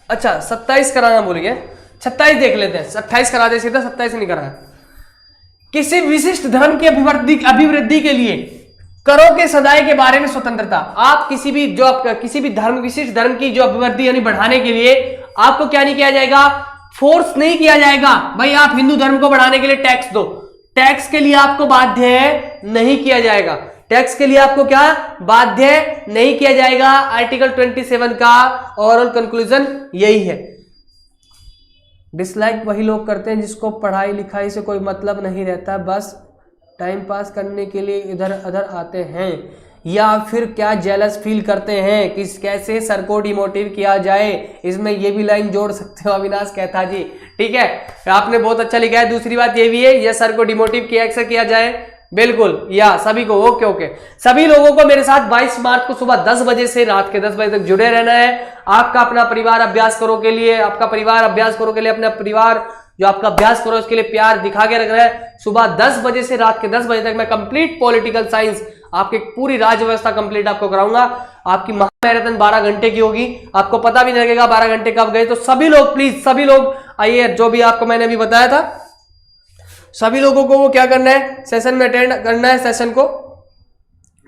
अच्छा 27 कराना भूल गए, 27 देख लेते हैं, 28 करा दे सीधा, 27 नहीं कराया। किसी विशिष्ट धर्म की अभिवृद्धि के लिए करों के सदाए के बारे में स्वतंत्रता। आप किसी भी धर्म, विशिष्ट धर्म की जो अभिवृद्धि यानी बढ़ाने के लिए आपको क्या नहीं किया जाएगा, फोर्स नहीं किया जाएगा। भाई आप हिंदू धर्म को बढ़ाने के लिए टैक्स दो, टैक्स के लिए आपको बाध्य नहीं किया जाएगा। टैक्स के लिए आपको क्या बाध्य नहीं किया जाएगा। आर्टिकल 27 का ओवरऑल कंक्लूजन यही है। डिसलाइक वही लोग करते हैं जिसको पढ़ाई लिखाई से कोई मतलब नहीं रहता, बस टाइम पास करने के लिए इधर उधर आते हैं, या फिर क्या जेलस फील करते हैं कि कैसे सर को डिमोटिव किया जाए। इसमें ये भी लाइन जोड़ सकते हो अविनाश कहता जी, ठीक है, आपने बहुत अच्छा लिखा है। दूसरी बात ये भी है, ये सर को डिमोटिव कैसे किया जाए, बिल्कुल, या सभी को ओके ओके। सभी लोगों को मेरे साथ 22 मार्च को सुबह 10 बजे से रात के 10 बजे तक जुड़े रहना है। आपका अपना परिवार अभ्यास करो के लिए, आपका परिवार अभ्यास करो के लिए, अपना परिवार जो आपका अभ्यास करो उसके लिए प्यार दिखा के रख रहा है। सुबह 10 बजे से रात के 10 बजे तक मैं कंप्लीट पॉलिटिकल साइंस, आपकी पूरी राज्य व्यवस्था कंप्लीट आपको कराऊंगा। आपकी महामैराथन 12 घंटे की होगी, आपको पता भी नहीं लगेगा 12 घंटे कब गए। तो सभी लोग प्लीज, सभी लोग आइए, जो भी आपको मैंने अभी बताया था, सभी लोगों को वो क्या करना है, सेशन में अटेंड करना है। सेशन को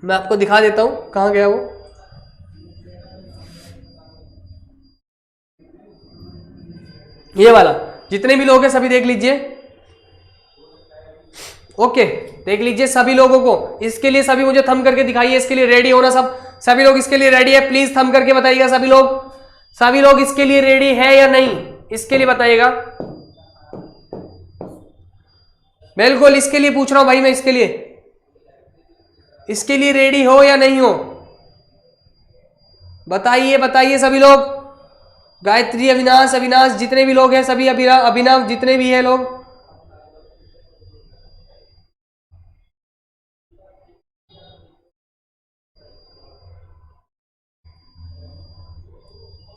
मैं आपको दिखा देता हूं, कहां गया वो, ये वाला। जितने भी लोग हैं सभी देख लीजिए, ओके, देख लीजिए सभी लोगों को। इसके लिए सभी मुझे थंब करके दिखाइए, इसके लिए रेडी होना सब, सभी लोग इसके लिए रेडी है, प्लीज थंब करके बताइएगा सभी लोग इसके लिए रेडी है या नहीं, इसके लिए बताइएगा। बिल्कुल, इसके लिए पूछ रहा हूं भाई मैं, इसके लिए रेडी हो या नहीं हो, बताइए सभी लोग। गायत्री, अविनाश जितने भी लोग हैं सभी, अभिनव जितने भी हैं लोग,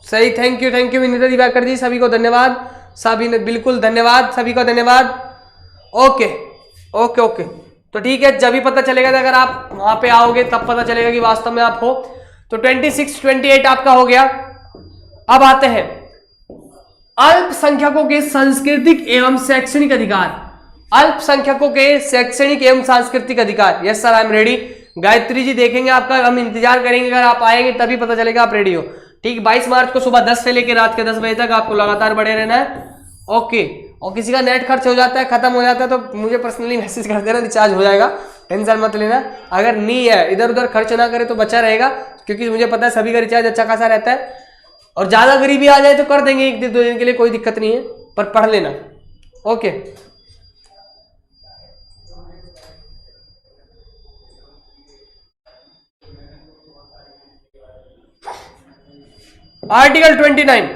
सही, थैंक यू विनीता दिवाकर जी, सभी को धन्यवाद, सभी ने बिल्कुल धन्यवाद, सभी को धन्यवाद। ओके ओके ओके, तो ठीक है, जब भी पता चलेगा, अगर आप वहां पे आओगे तब पता चलेगा कि वास्तव में आप हो। तो 26, 28 आपका हो गया। अब आते हैं अल्पसंख्यकों के सांस्कृतिक एवं शैक्षणिक अधिकार। अल्पसंख्यकों के शैक्षणिक एवं सांस्कृतिक अधिकार, yes sir I am ready. Gayatri ji देखेंगे आपका, हम इंतजार करेंगे, अगर आप आएंगे तभी पता चलेगा आप रेडी हो। ठीक, 22 मार्च को सुबह 10 से लेकर रात के 10 बजे तक आपको लगातार बड़े रहना है। ओके, और किसी का नेट खर्च हो जाता है, खत्म हो जाता है, तो मुझे पर्सनली मैसेज कर देना, रिचार्ज हो जाएगा, टेंशन मत लेना। अगर नहीं है, इधर उधर खर्च ना करे तो बचा रहेगा, क्योंकि मुझे पता है सभी का रिचार्ज अच्छा खासा रहता है। और ज्यादा गरीबी आ जाए तो कर देंगे 1 दिन 2 दिन के लिए, कोई दिक्कत नहीं है, पर पढ़ लेना। ओके, आर्टिकल 29,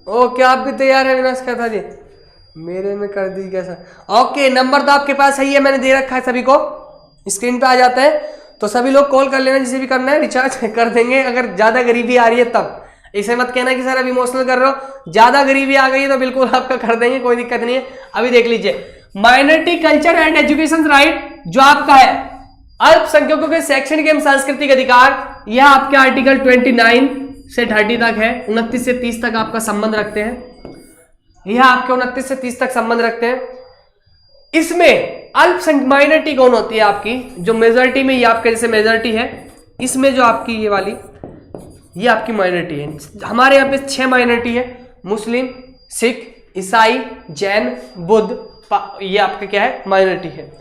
ओके, आप भी तैयार है विनाश कहता जी, मेरे में कर दी कैसा। ओके, नंबर तो आपके पास सही है, मैंने दे रखा है सभी को, स्क्रीन पे आ जाता है, तो सभी लोग कॉल कर लेना, जिसे भी करना है, रिचार्ज कर देंगे। अगर ज्यादा गरीबी आ रही है तब, इसे मत कहना कि सर अब इमोशनल कर रहे हो, ज्यादा गरीबी आ गई है तो बिल्कुल आपका कर देंगे, कोई दिक्कत नहीं है। अभी देख लीजिए, minority culture and education right जो आपका है अल्पसंख्यकों के शैक्षणिक एवं सांस्कृतिक अधिकार, यह आपके आर्टिकल 29 से 30 तक है, 29 से 30 तक आपका संबंध रखते हैं। यह आपके 29 से 30 तक संबंध रखते हैं। इसमें अल्पसंख्यक माइनॉरिटी कौन होती है आपकी, जो मेजॉरिटी में, ये आपके जैसे मेजॉरिटी है, इसमें जो आपकी ये वाली ये आपकी माइनॉरिटी है। हमारे यहाँ पे 6 माइनॉरिटी है, मुस्लिम, सिख, ईसाई, जैन, बुद्ध, ये आपके क्या है माइनॉरिटी है।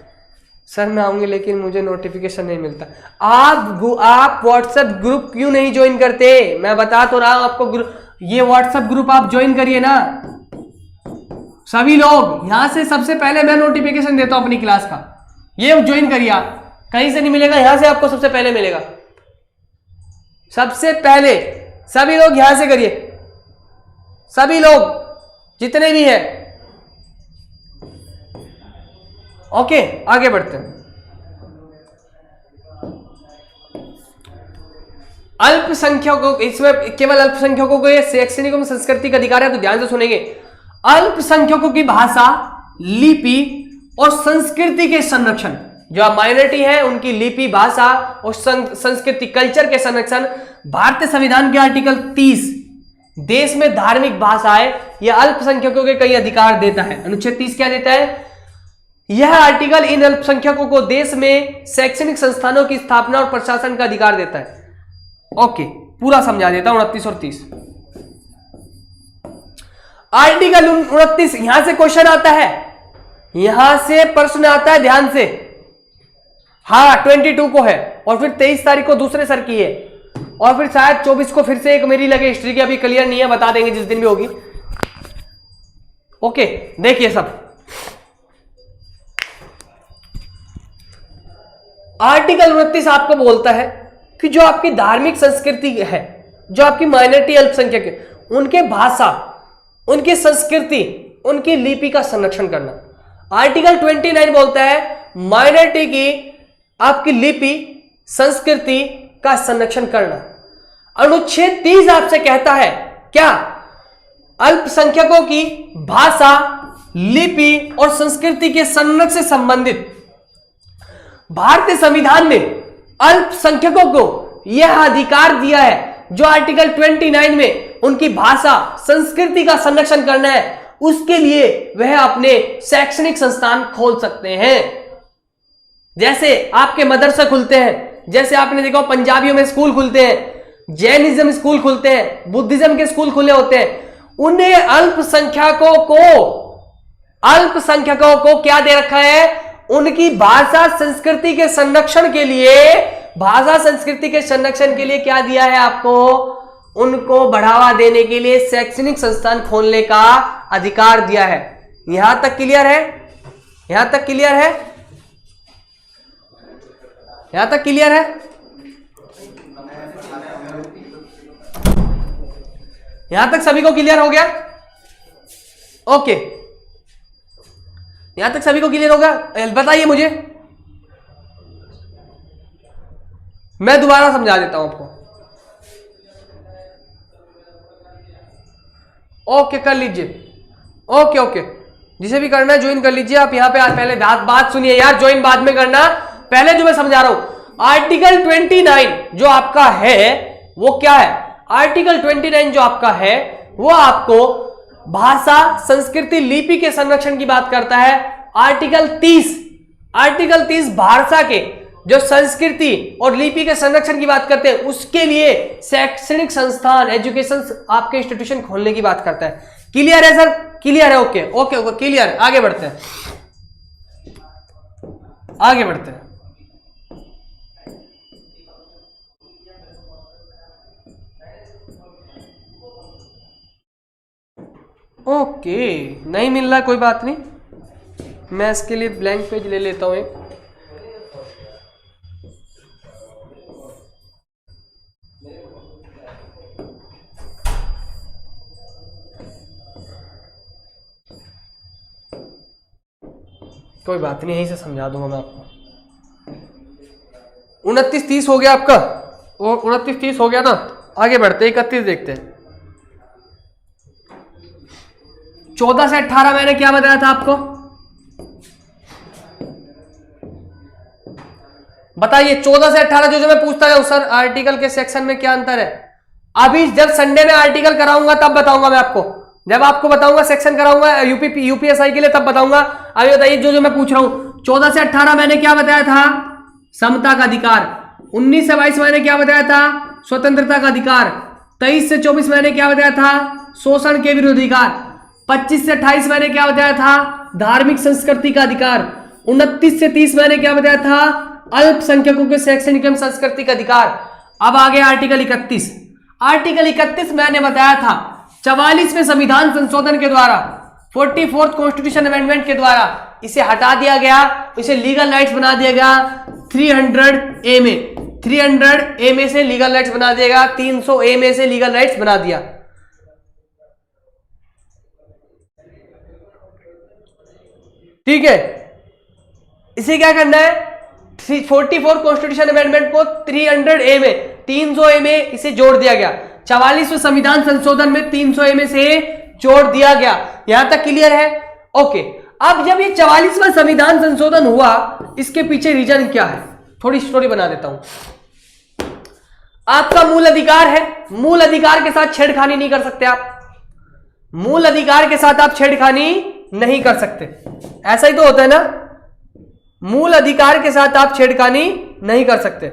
सर मैं आऊंगी लेकिन मुझे नोटिफिकेशन नहीं मिलता। आप व्हाट्सएप ग्रुप क्यों नहीं ज्वाइन करते? मैं बता तो रहा हूं आपको, ये व्हाट्सएप ग्रुप आप ज्वाइन करिए ना सभी लोग। यहां से सबसे पहले मैं नोटिफिकेशन देता हूं अपनी क्लास का, ये ज्वाइन करिए आप। कहीं से नहीं मिलेगा, यहां से आपको सबसे पहले मिलेगा। सबसे पहले सभी लोग यहां से करिए, सभी लोग जितने भी हैं। ओके आगे बढ़ते हैं। अल्पसंख्यकों, इसमें केवल अल्पसंख्यकों को ये शैक्षणिक एवं सांस्कृतिक अधिकार है, तो ध्यान से सुनेंगे। अल्पसंख्यकों की भाषा, लिपि और संस्कृति के संरक्षण, जो माइनॉरिटी है उनकी लिपि, भाषा और संस्कृति, कल्चर के संरक्षण। भारतीय संविधान के आर्टिकल 30 देश में धार्मिक भाषा है, यह अल्पसंख्यकों के कई अधिकार देता है। अनुच्छेद 30 क्या देता है? यह आर्टिकल इन अल्पसंख्यकों को देश में शैक्षणिक संस्थानों की स्थापना और प्रशासन का अधिकार देता है। ओके पूरा समझा देता हूं 29 और 30। आर्टिकल 29, यहां से क्वेश्चन आता है, यहां से प्रश्न आता है, ध्यान से। हाँ 22 को है, और फिर 23 तारीख को दूसरे सर की है, और फिर शायद 24 को फिर से एक मेरी लगे हिस्ट्री की, अभी क्लियर नहीं है, बता देंगे जिस दिन भी होगी। ओके देखिए सब, आर्टिकल 29 आपको बोलता है कि जो आपकी धार्मिक संस्कृति है, जो आपकी माइनॉरिटी अल्पसंख्यक है, उनके भाषा, उनकी संस्कृति, उनकी लिपि का संरक्षण करना। आर्टिकल 29 बोलता है माइनॉरिटी की आपकी लिपि, संस्कृति का संरक्षण करना। अनुच्छेद 30 आपसे कहता है क्या? अल्पसंख्यकों की भाषा, लिपि और संस्कृति के संरक्षण से संबंधित भारतीय संविधान ने अल्पसंख्यकों को यह अधिकार दिया है, जो आर्टिकल 29 में उनकी भाषा, संस्कृति का संरक्षण करना है, उसके लिए वह अपने शैक्षणिक संस्थान खोल सकते हैं। जैसे आपके मदरसा खुलते हैं, जैसे आपने देखा पंजाबियों में स्कूल खुलते हैं, जैनिज्म स्कूल खुलते हैं, बुद्धिज्म के स्कूल खुले होते हैं। उन्हें अल्पसंख्यकों को क्या दे रखा है? उनकी भाषा संस्कृति के संरक्षण के लिए, भाषा संस्कृति के संरक्षण के लिए क्या दिया है आपको? उनको बढ़ावा देने के लिए शैक्षणिक संस्थान खोलने का अधिकार दिया है। यहां तक क्लियर है? यहां तक क्लियर है? यहां तक क्लियर है? यहां तक सभी को क्लियर हो गया? ओके यहां तक सभी को क्लियर होगा? बताइए मुझे, मैं दोबारा समझा देता हूं आपको। ओके कर लीजिए, ओके जिसे भी करना है ज्वाइन कर लीजिए। आप यहां पे आज पहले बात सुनिए यार, ज्वाइन बाद में करना, पहले जो मैं समझा रहा हूं। आर्टिकल 29 जो आपका है वो क्या है? आर्टिकल 29 जो आपका है वो आपको भाषा, संस्कृति, लिपि के संरक्षण की बात करता है। आर्टिकल 30 भाषा के जो संस्कृति और लिपि के संरक्षण की बात करते हैं, उसके लिए शैक्षणिक संस्थान, एजुकेशन आपके इंस्टीट्यूशन खोलने की बात करता है। क्लियर है सर? क्लियर है? Okay clear. आगे बढ़ते हैं, आगे बढ़ते हैं। ओके नहीं मिल रहा, कोई बात नहीं, मैं इसके लिए ब्लैंक पेज ले लेता हूं एक। कोई बात नहीं, यहीं से समझा दूंगा मैं आपको। 29-30 हो गया आपका, 29-30 हो गया ना। आगे बढ़ते 31 देखते हैं। 14 से 18 मैंने क्या बताया था आपको? बताइए 14 से 18 जो मैं पूछता जाऊं सर आर्टिकल के सेक्शन में क्या अंतर है। अभी जब संडे में आर्टिकल कराऊंगा तब बताऊंगा मैं आपको, जब आपको बताऊंगा सेक्शन कराऊंगा यूपीएसआई के लिए तब बताऊंगा। अभी बताइए जो मैं पूछ रहा हूं 14 से 18 मैंने क्या बताया था, समता का अधिकार। 19 से 22 मैंने क्या बताया था, स्वतंत्रता का अधिकार। 23 से 24 मैंने क्या बताया था, शोषण के विरुद्ध अधिकार। 25 से 28 मैंने क्या बताया था, धार्मिक संस्कृति का अधिकार। 29 से 30 मैंने क्या बताया था, अल्पसंख्यकों के शैक्षणिक एवं सांस्कृतिक का अधिकार। अब आ गया आर्टिकल 31। आर्टिकल 31 मैंने बताया था 44वें संविधान संशोधन के द्वारा, 44th कॉन्स्टिट्यूशन अमेंडमेंट के द्वारा इसे हटा दिया गया, इसे लीगल राइट्स बना दिया गया 300A में। 300A में से लीगल राइट्स बना दिया गया, 300A में से लीगल राइट्स बना दिया। ठीक है, इसे क्या करना है, 44 कॉन्स्टिट्यूशन अमेंडमेंट को 300A में 300A में इसे जोड़ दिया गया। 44वें संविधान संशोधन में 300A में से जोड़ दिया गया। यहां तक क्लियर है? ओके। अब जब ये 44वां संविधान संशोधन हुआ, इसके पीछे रीजन क्या है, थोड़ी स्टोरी बना देता हूं। आपका मूल अधिकार है, मूल अधिकार के साथ छेड़खानी नहीं कर सकते आप, मूल अधिकार के साथ आप छेड़खानी नहीं कर सकते, ऐसा ही तो होता है ना, मूल अधिकार के साथ आप छेड़खानी नहीं कर सकते।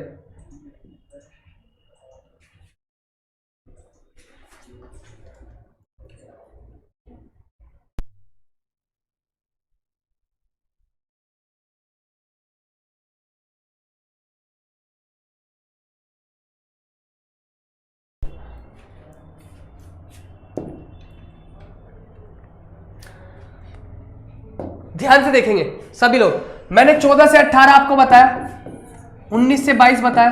ध्यान से देखेंगे सभी लोग, मैंने 14 से 18 आपको बताया, 19 से 22 बताया,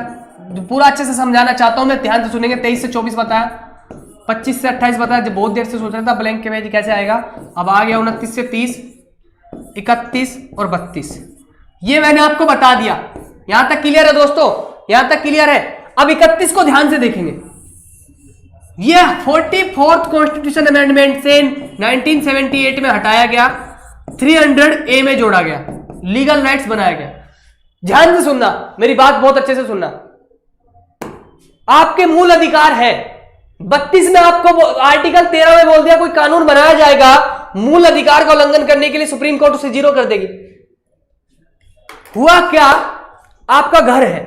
पूरा अच्छे से समझाना चाहता हूं मैं, ध्यान से सुनेंगे। 23 से 24 बताया, 25 से 28 बताया, जब बहुत देर से सोच रहा था ब्लैंक के पेज कैसे आएगा। अब आ गया 29 से 30, 31 और 32, ये मैंने आपको बता दिया। यहां तक क्लियर है दोस्तों, यहां तक क्लियर है। अब 31 को ध्यान से देखेंगे, ये 44th कॉन्स्टिट्यूशन अमेंडमेंट से 1978 में हटाया गया, 300A में जोड़ा गया, लीगल राइट्स बनाया गया। ध्यान से सुनना, मेरी बात बहुत अच्छे से सुनना। आपके मूल अधिकार है, 32 में आपको आर्टिकल 13 में बोल दिया कोई कानून बनाया जाएगा मूल अधिकार का उल्लंघन करने के लिए, सुप्रीम कोर्ट उसे 0 कर देगी। हुआ क्या, आपका घर है,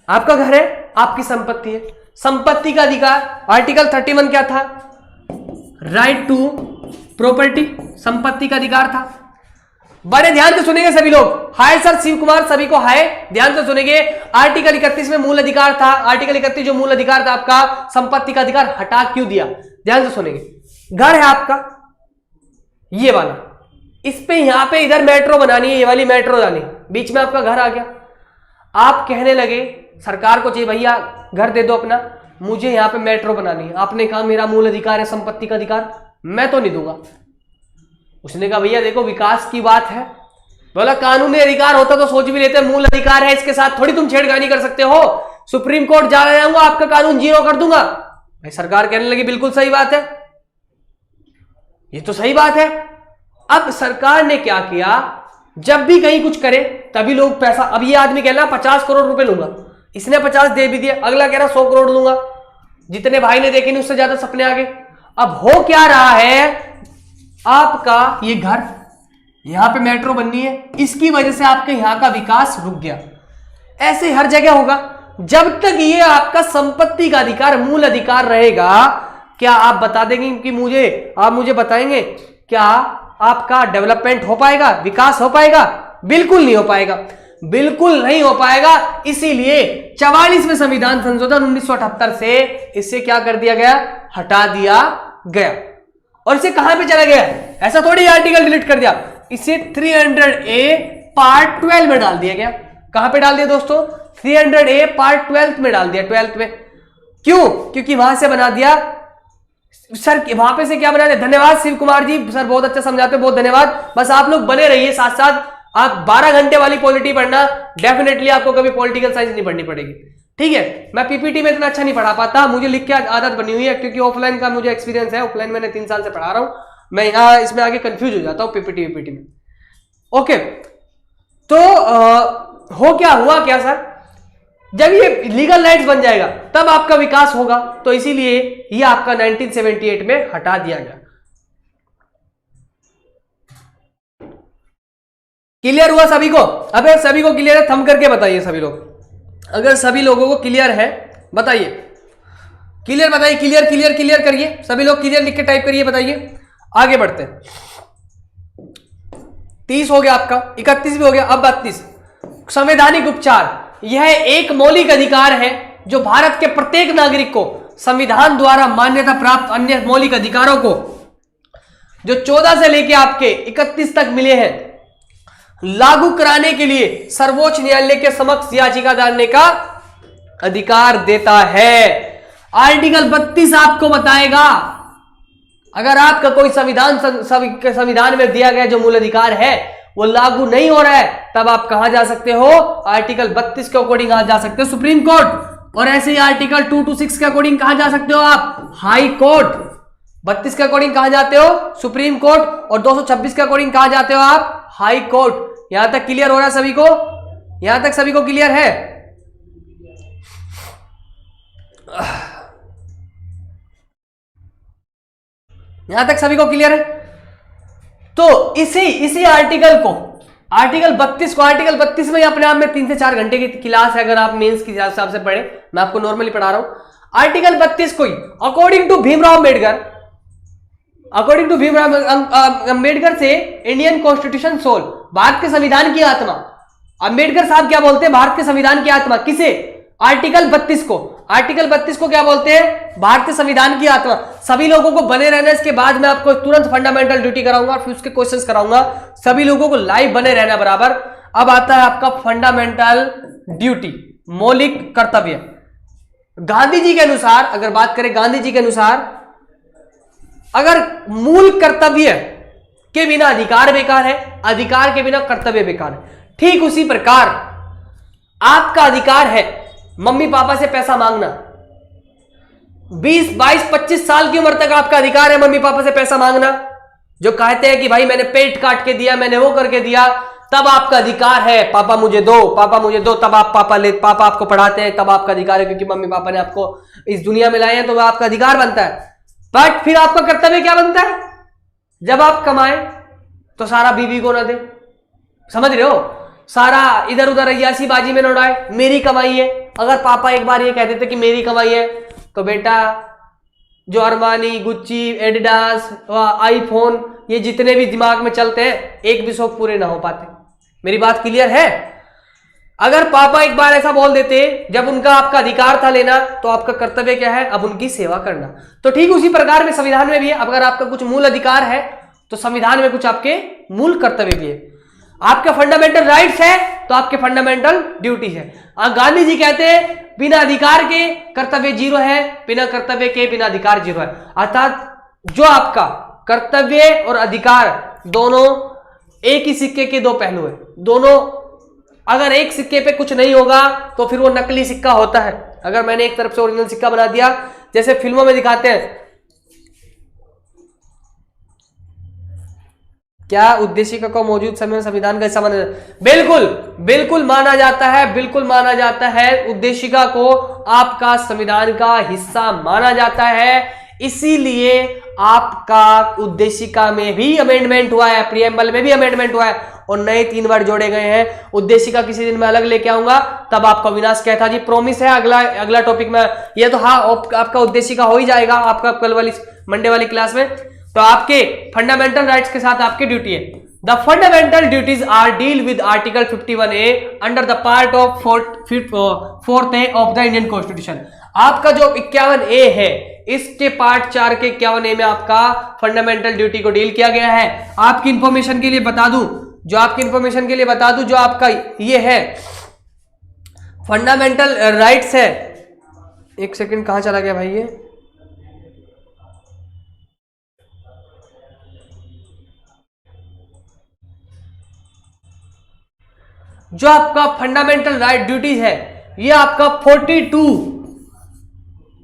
आपका घर है, आपकी संपत्ति है, संपत्ति का अधिकार आर्टिकल 31 क्या था, राइट टू प्रॉपर्टी, संपत्ति का अधिकार था। बड़े ध्यान से सुनेंगे सभी लोग, हाय सर शिव कुमार, सभी को हाय, ध्यान से सुनेंगे। आर्टिकल 31 में मूल अधिकार था, आर्टिकल 31 जो मूल अधिकार था आपका, संपत्ति का अधिकार हटा क्यों दिया, ध्यान से सुनेंगे। घर है आपका ये वाला, इस पे यहां पे इधर मेट्रो बनानी है, ये वाली मेट्रो जानी, बीच में आपका घर आ गया। आप कहने लगे सरकार को चाहिए भैया घर दे दो अपना, मुझे यहां पे मेट्रो बनानी है। आपने कहा मेरा मूल अधिकार है संपत्ति का अधिकार, मैं तो नहीं दूंगा। उसने कहा भैया देखो विकास की बात है, बोला कानूनी अधिकार होता तो सोच भी लेते, मूल अधिकार है इसके साथ थोड़ी तुम छेड़खानी कर सकते हो, सुप्रीम कोर्ट जा जाऊंगा आपका कानून 0 कर दूंगा। भाई सरकार कहने लगी बिल्कुल सही बात है, ये तो सही बात है। अब सरकार ने क्या किया, जब भी कहीं कुछ करे तभी लोग पैसा, अब ये आदमी कह रहा 50 करोड़ रुपए लूंगा, इसने 50 दे भी दिए, अगला कह रहा 100 करोड़ लूंगा, जितने भाई ने देखे नहीं उससे ज्यादा सपने आ गए। अब हो क्या रहा है, आपका ये घर, यहां पे मेट्रो बननी है, इसकी वजह से आपके यहां का विकास रुक गया। ऐसे हर जगह होगा, जब तक ये आपका संपत्ति का अधिकार मूल अधिकार रहेगा। क्या आप बता देंगे कि मुझे, आप मुझे बताएंगे क्या आपका डेवलपमेंट हो पाएगा, विकास हो पाएगा? बिल्कुल नहीं हो पाएगा, बिल्कुल नहीं हो पाएगा। इसीलिए 44वें संविधान संशोधन 1978 से इसे क्या कर दिया गया, हटा दिया गया। और इसे कहां पे चला गया, ऐसा थोड़ी आर्टिकल डिलीट कर दिया, इसे 300A पार्ट 12 में डाल दिया गया। कहां पे डाल दिया दोस्तों, 300A पार्ट 12 में डाल दिया, 12th में। क्यों, क्योंकि वहां से बना दिया सर, वहां पे से क्या बना दिया। धन्यवाद शिव कुमार जी, सर बहुत अच्छा समझाते हो, बहुत धन्यवाद। बस आप लोग बने रहिए साथ साथ, आप 12 घंटे वाली पॉलिटी पढ़ना, डेफिनेटली आपको कभी पॉलिटिकल साइंस नहीं पढ़नी पड़ेगी, ठीक है। मैं पीपीटी में इतना अच्छा नहीं पढ़ा पाता, मुझे लिख के आदत बनी हुई है, क्योंकि ऑफलाइन का मुझे एक्सपीरियंस है, ऑफलाइन मैंने 3 साल से पढ़ा रहा हूं, मैं यहाँ इसमें आगे कंफ्यूज हो जाता हूँ पीपीटी में। ओके, तो हो क्या, हुआ क्या सर, जब ये लीगल राइट्स बन जाएगा तब आपका विकास होगा, तो इसीलिए ये आपका 1978 में हटा दिया गया। क्लियर हुआ सभी को? अबे सभी को क्लियर है? थंब करके बताइए सभी लोग, अगर सभी लोगों को क्लियर है बताइए, क्लियर बताइए, क्लियर क्लियर क्लियर करिए सभी लोग, क्लियर लिख के टाइप करिए, बताइए। आगे बढ़ते हैं। 30 हो गया आपका, 31 भी हो गया, अब 32 संवैधानिक उपचार। यह एक मौलिक अधिकार है जो भारत के प्रत्येक नागरिक को संविधान द्वारा मान्यता प्राप्त अन्य मौलिक अधिकारों को जो 14 से लेकर आपके 31 तक मिले हैं लागू कराने के लिए सर्वोच्च न्यायालय के समक्ष याचिका डालने का अधिकार देता है। आर्टिकल 32 आपको बताएगा अगर आपका कोई संविधान में दिया गया जो मूल अधिकार है वो लागू नहीं हो रहा है, तब आप कहां जा सकते हो? आर्टिकल 32 के अकॉर्डिंग कहां जा सकते हो? Supreme court. और ऐसे ही आर्टिकल 226 के अकॉर्डिंग कहां जा सकते हो आप? High court. 32 के अकॉर्डिंग कहां जाते हो? Supreme court. और 226 के अकॉर्डिंग कहां जाते हो आप? High court. यहां तक क्लियर हो रहा है सभी को? यहां तक सभी को क्लियर है? यहां तक सभी को क्लियर है? तो इसी आर्टिकल को, आर्टिकल 32 में अपने आप में 3 से 4 घंटे की क्लास है, अगर आप मेंस के हिसाब से पढ़े, मैं आपको नॉर्मली पढ़ा रहा हूं। आर्टिकल 32 को अकॉर्डिंग टू भीमराव अंबेडकर से इंडियन कॉन्स्टिट्यूशन सोल, भारत के संविधान की आत्मा। अंबेडकर साहब क्या बोलते हैं? भारत के संविधान की आत्मा। किसे? आर्टिकल 32 को। आर्टिकल 32 को क्या बोलते हैं? भारतीय संविधान की आत्मा। सभी लोगों को बने रहना, इसके बाद मैं आपको तुरंत फंडामेंटल ड्यूटी कराऊंगा और फिर उसके क्वेश्चंस कराऊंगा। सभी लोगों को लाइव बने रहना बराबर। अब आता है आपका फंडामेंटल ड्यूटी, मौलिक कर्तव्य। गांधी जी के अनुसार, अगर बात करें गांधी जी के अनुसार, अगर मूल कर्तव्य के बिना अधिकार बेकार है, अधिकार के बिना कर्तव्य बेकार है, ठीक उसी प्रकार आपका अधिकार है मम्मी पापा से पैसा मांगना। 20, 22, 25 साल की उम्र तक आपका अधिकार है मम्मी पापा से पैसा मांगना। जो कहते हैं कि भाई मैंने पेट काट के दिया, मैंने वो करके दिया, तब आपका अधिकार है पापा मुझे दो, पापा मुझे दो। तब आप पापा आपको पढ़ाते हैं, तब आपका अधिकार है, क्योंकि मम्मी पापा ने आपको इस दुनिया में लाए हैं, तो वह आपका अधिकार बनता है। बट फिर आपका कर्तव्य क्या बनता है? जब आप कमाए तो सारा बीवी को ना दे, समझ रहे हो? सारा इधर उधर अय्यासी बाजी में न उड़ाए, मेरी कमाई है। अगर पापा एक बार ये कह देते कि मेरी कमाई है, तो बेटा जो अरमानी, गुच्ची, एडिडास, आईफोन, ये जितने भी दिमाग में चलते हैं, एक भी शौक पूरे ना हो पाते। मेरी बात क्लियर है? अगर पापा एक बार ऐसा बोल देते जब उनका आपका अधिकार था लेना, तो आपका कर्तव्य क्या है? अब उनकी सेवा करना। तो ठीक उसी प्रकार में संविधान में भी है। अगर आपका कुछ मूल अधिकार है तो संविधान में कुछ आपके मूल कर्तव्य भी है। आपके फंडामेंटल राइट्स है तो आपके फंडामेंटल ड्यूटी है। गांधी जी कहते हैं बिना अधिकार के कर्तव्य 0 है, बिना कर्तव्य के बिना अधिकार 0 है। अर्थात जो आपका कर्तव्य और अधिकार दोनों एक ही सिक्के के दो पहलू है। दोनों, अगर एक सिक्के पे कुछ नहीं होगा तो फिर वो नकली सिक्का होता है। अगर मैंने एक तरफ से ओरिजिनल सिक्का बना दिया, जैसे फिल्मों में दिखाते हैं, क्या उद्देशिका को मौजूद समय में संविधान का हिस्सा माना जाता है? बिल्कुल बिल्कुल माना जाता है, बिल्कुल माना जाता है। उद्देशिका को आपका संविधान का हिस्सा माना जाता है। इसीलिए आपका उद्देशिका में भी अमेंडमेंट हुआ है, प्रीएम्बल में भी अमेंडमेंट हुआ है और नए 3 वर्ड जोड़े गए हैं। उद्देशिका किसी दिन मैं अलग लेके आऊंगा, तब आपका विनाश क्या था जी, प्रॉमिस है। अगला टॉपिक में ये तो हाँ आपका उद्देशिका हो ही जाएगा आपका कल वाली मंडे वाली क्लास में। तो आपके फंडामेंटल राइट्स के साथ आपकी ड्यूटी है। The fundamental duties are deal with article 51A under the part of 4th A of the Indian constitution. आपका जो 51A है, इसके पार्ट 4 के 51A में आपका फंडामेंटल ड्यूटी को डील किया गया है। आपकी इंफॉर्मेशन के लिए बता दूं, जो आपका ये है फंडामेंटल राइट्स है। एक सेकंड, कहां चला गया भाई ये? जो आपका फंडामेंटल राइट ड्यूटीज है, ये आपका 42,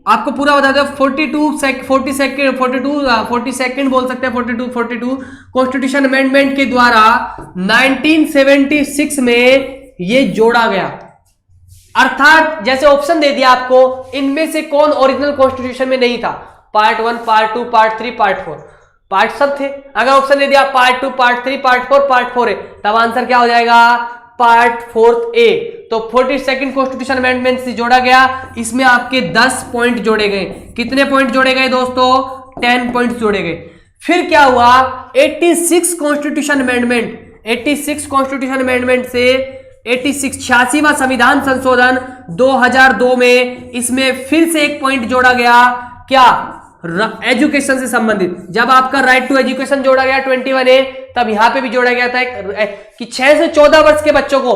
आपको पूरा बता दो, 42 बोल सकते हैं, 42 कॉन्स्टिट्यूशन अमेंडमेंट के द्वारा 1976 में ये जोड़ा गया। अर्थात जैसे ऑप्शन दे दिया आपको, इनमें से कौन ओरिजिनल कॉन्स्टिट्यूशन में नहीं था? Part 1, part 2, part 3, part 4, part सब थे। अगर ऑप्शन दे दिया पार्ट 2, पार्ट 3, पार्ट 4, पार्ट 4 है, तब आंसर क्या हो जाएगा? पार्ट 4 ए। तो 42nd कॉन्स्टिट्यूशन अमेंडमेंट से जोड़ा गया, इसमें आपके 10 पॉइंट जोड़े गए। कितने पॉइंट जोड़े गए दोस्तों? 10 पॉइंट जोड़े गए। फिर क्या हुआ? 86 कॉन्स्टिट्यूशन अमेंडमेंट, 86 कॉन्स्टिट्यूशन अमेंडमेंट से 86 86वां संविधान संशोधन 2002 में, इसमें फिर से एक पॉइंट जोड़ा गया। क्या? एजुकेशन से संबंधित। जब आपका राइट टू एजुकेशन जोड़ा गया 21A, तब यहां पे भी जोड़ा गया था कि 6 से 14 वर्ष के बच्चों को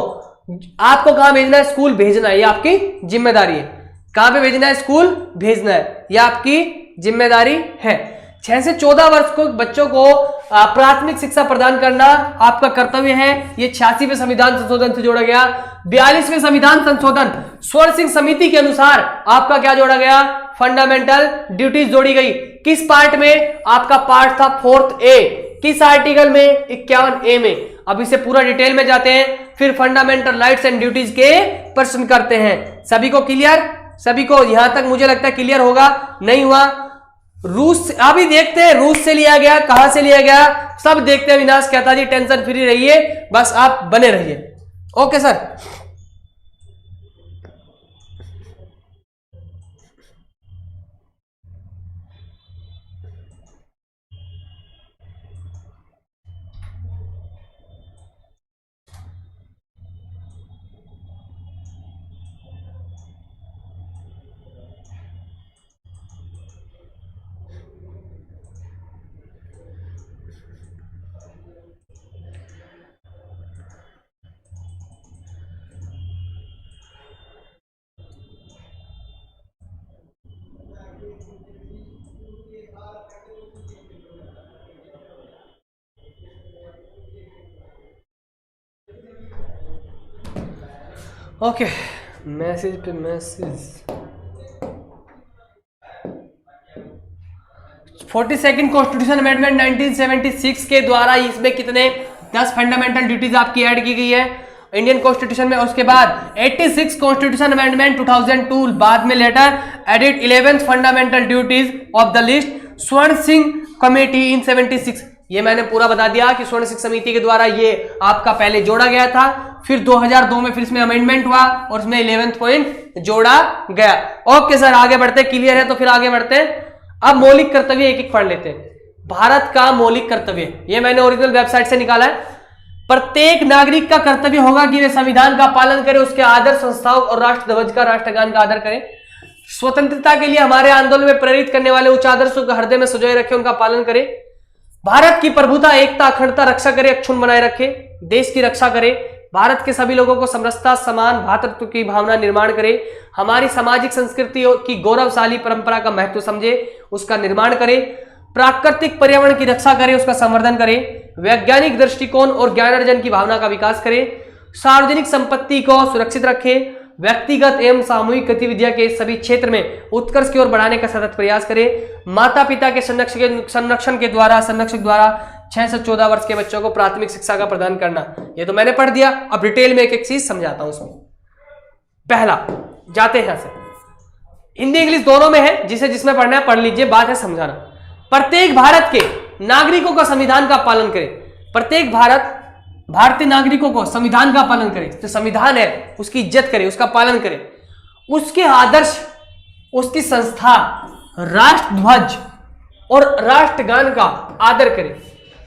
आपको कहां भेजना है? स्कूल भेजना है, ये आपकी जिम्मेदारी है। कहां पे भेजना है? स्कूल भेजना है, यह आपकी जिम्मेदारी है। 6 से 14 वर्ष को बच्चों को प्राथमिक शिक्षा प्रदान करना आपका कर्तव्य है। ये 86वें संविधान संशोधन से जोड़ा गया। 42वें संविधान संशोधन स्वर्ण सिंह समिति के अनुसार आपका क्या जोड़ा गया? फंडामेंटल ड्यूटीज जोड़ी गई। किस पार्ट में? आपका पार्ट था 4th ए। किस आर्टिकल में? 51A में। अब इसे पूरा डिटेल में जाते हैं, फिर फंडामेंटल राइट्स एंड ड्यूटीज के प्रश्न करते हैं। सभी को क्लियर? सभी को यहां तक मुझे लगता है क्लियर होगा। नहीं हुआ? रूस अभी देखते हैं, रूस से लिया गया, कहां से लिया गया, सब देखते हैं। विनाश कहता जी टेंशन फ्री रहिए, बस आप बने रहिए। Okay sir. ओके, मैसेज पे मैसेज। 42nd कॉन्स्टिट्यूशन अमेंडमेंट 1976 के द्वारा इसमें कितने 10 फंडामेंटल ड्यूटीज आपकी ऐड की गई है इंडियन कॉन्स्टिट्यूशन में। उसके बाद 86 कॉन्स्टिट्यूशन अमेंडमेंट 2002, बाद में later added 11th fundamental duties of the list Swaran Singh committee इन 76। ये मैंने पूरा बता दिया कि स्वर्ण सिंह समिति के द्वारा ये आपका पहले जोड़ा गया था, फिर 2002 में फिर इसमें अमेंडमेंट हुआ और उसमें 11th पॉइंट जोड़ा गया। ओके सर, आगे बढ़ते, क्लियर है तो फिर आगे बढ़ते हैं। अब मौलिक कर्तव्य एक एक पढ़ लेते हैं। भारत का मौलिक कर्तव्य, ये मैंने ओरिजिनल वेबसाइट से निकाला है। प्रत्येक नागरिक का कर्तव्य होगा कि वे संविधान का पालन करें, उसके आदर्श संस्थाओं और राष्ट्र ध्वज का, राष्ट्रगान का आदर करें। स्वतंत्रता के लिए हमारे आंदोलन में प्रेरित करने वाले उच्च आदर्शों को हृदय में संजोए रखें, उनका पालन करें। भारत की प्रभुता, एकता, अखंडता रक्षा करे, अक्षुण्ण बनाए रखे, देश की रक्षा करे, भारत के सभी लोगों को समरसता, समान भातृत्व की भावना निर्माण करे, हमारी सामाजिक संस्कृति की गौरवशाली परंपरा का महत्व समझे, उसका निर्माण करे, प्राकृतिक पर्यावरण की रक्षा करे, उसका संवर्धन करे, वैज्ञानिक दृष्टिकोण और ज्ञान अर्जन की भावना का विकास करे, सार्वजनिक संपत्ति को सुरक्षित रखे, व्यक्तिगत एवं सामूहिक गतिविधियां के सभी क्षेत्र में उत्कर्ष की ओर बढ़ाने का सतत प्रयास करें, माता पिता के संरक्षक द्वारा 6 से 14 वर्ष के बच्चों को प्राथमिक शिक्षा का प्रदान करना। ये तो मैंने पढ़ दिया, अब डिटेल में एक एक चीज समझाता हूं उसमें। पहला, जाते हैं यहां से, हिंदी इंग्लिश दोनों में है, जिसे जिसमें पढ़ना है पढ़ लीजिए, बात है समझाना। प्रत्येक भारत के नागरिकों का संविधान का पालन करें। प्रत्येक भारतीय नागरिकों को संविधान का पालन करें, जो संविधान है उसकी इज्जत करें, उसका पालन करें, उसके आदर्श, उसकी संस्था, राष्ट्र ध्वज और राष्ट्रगान का आदर करें।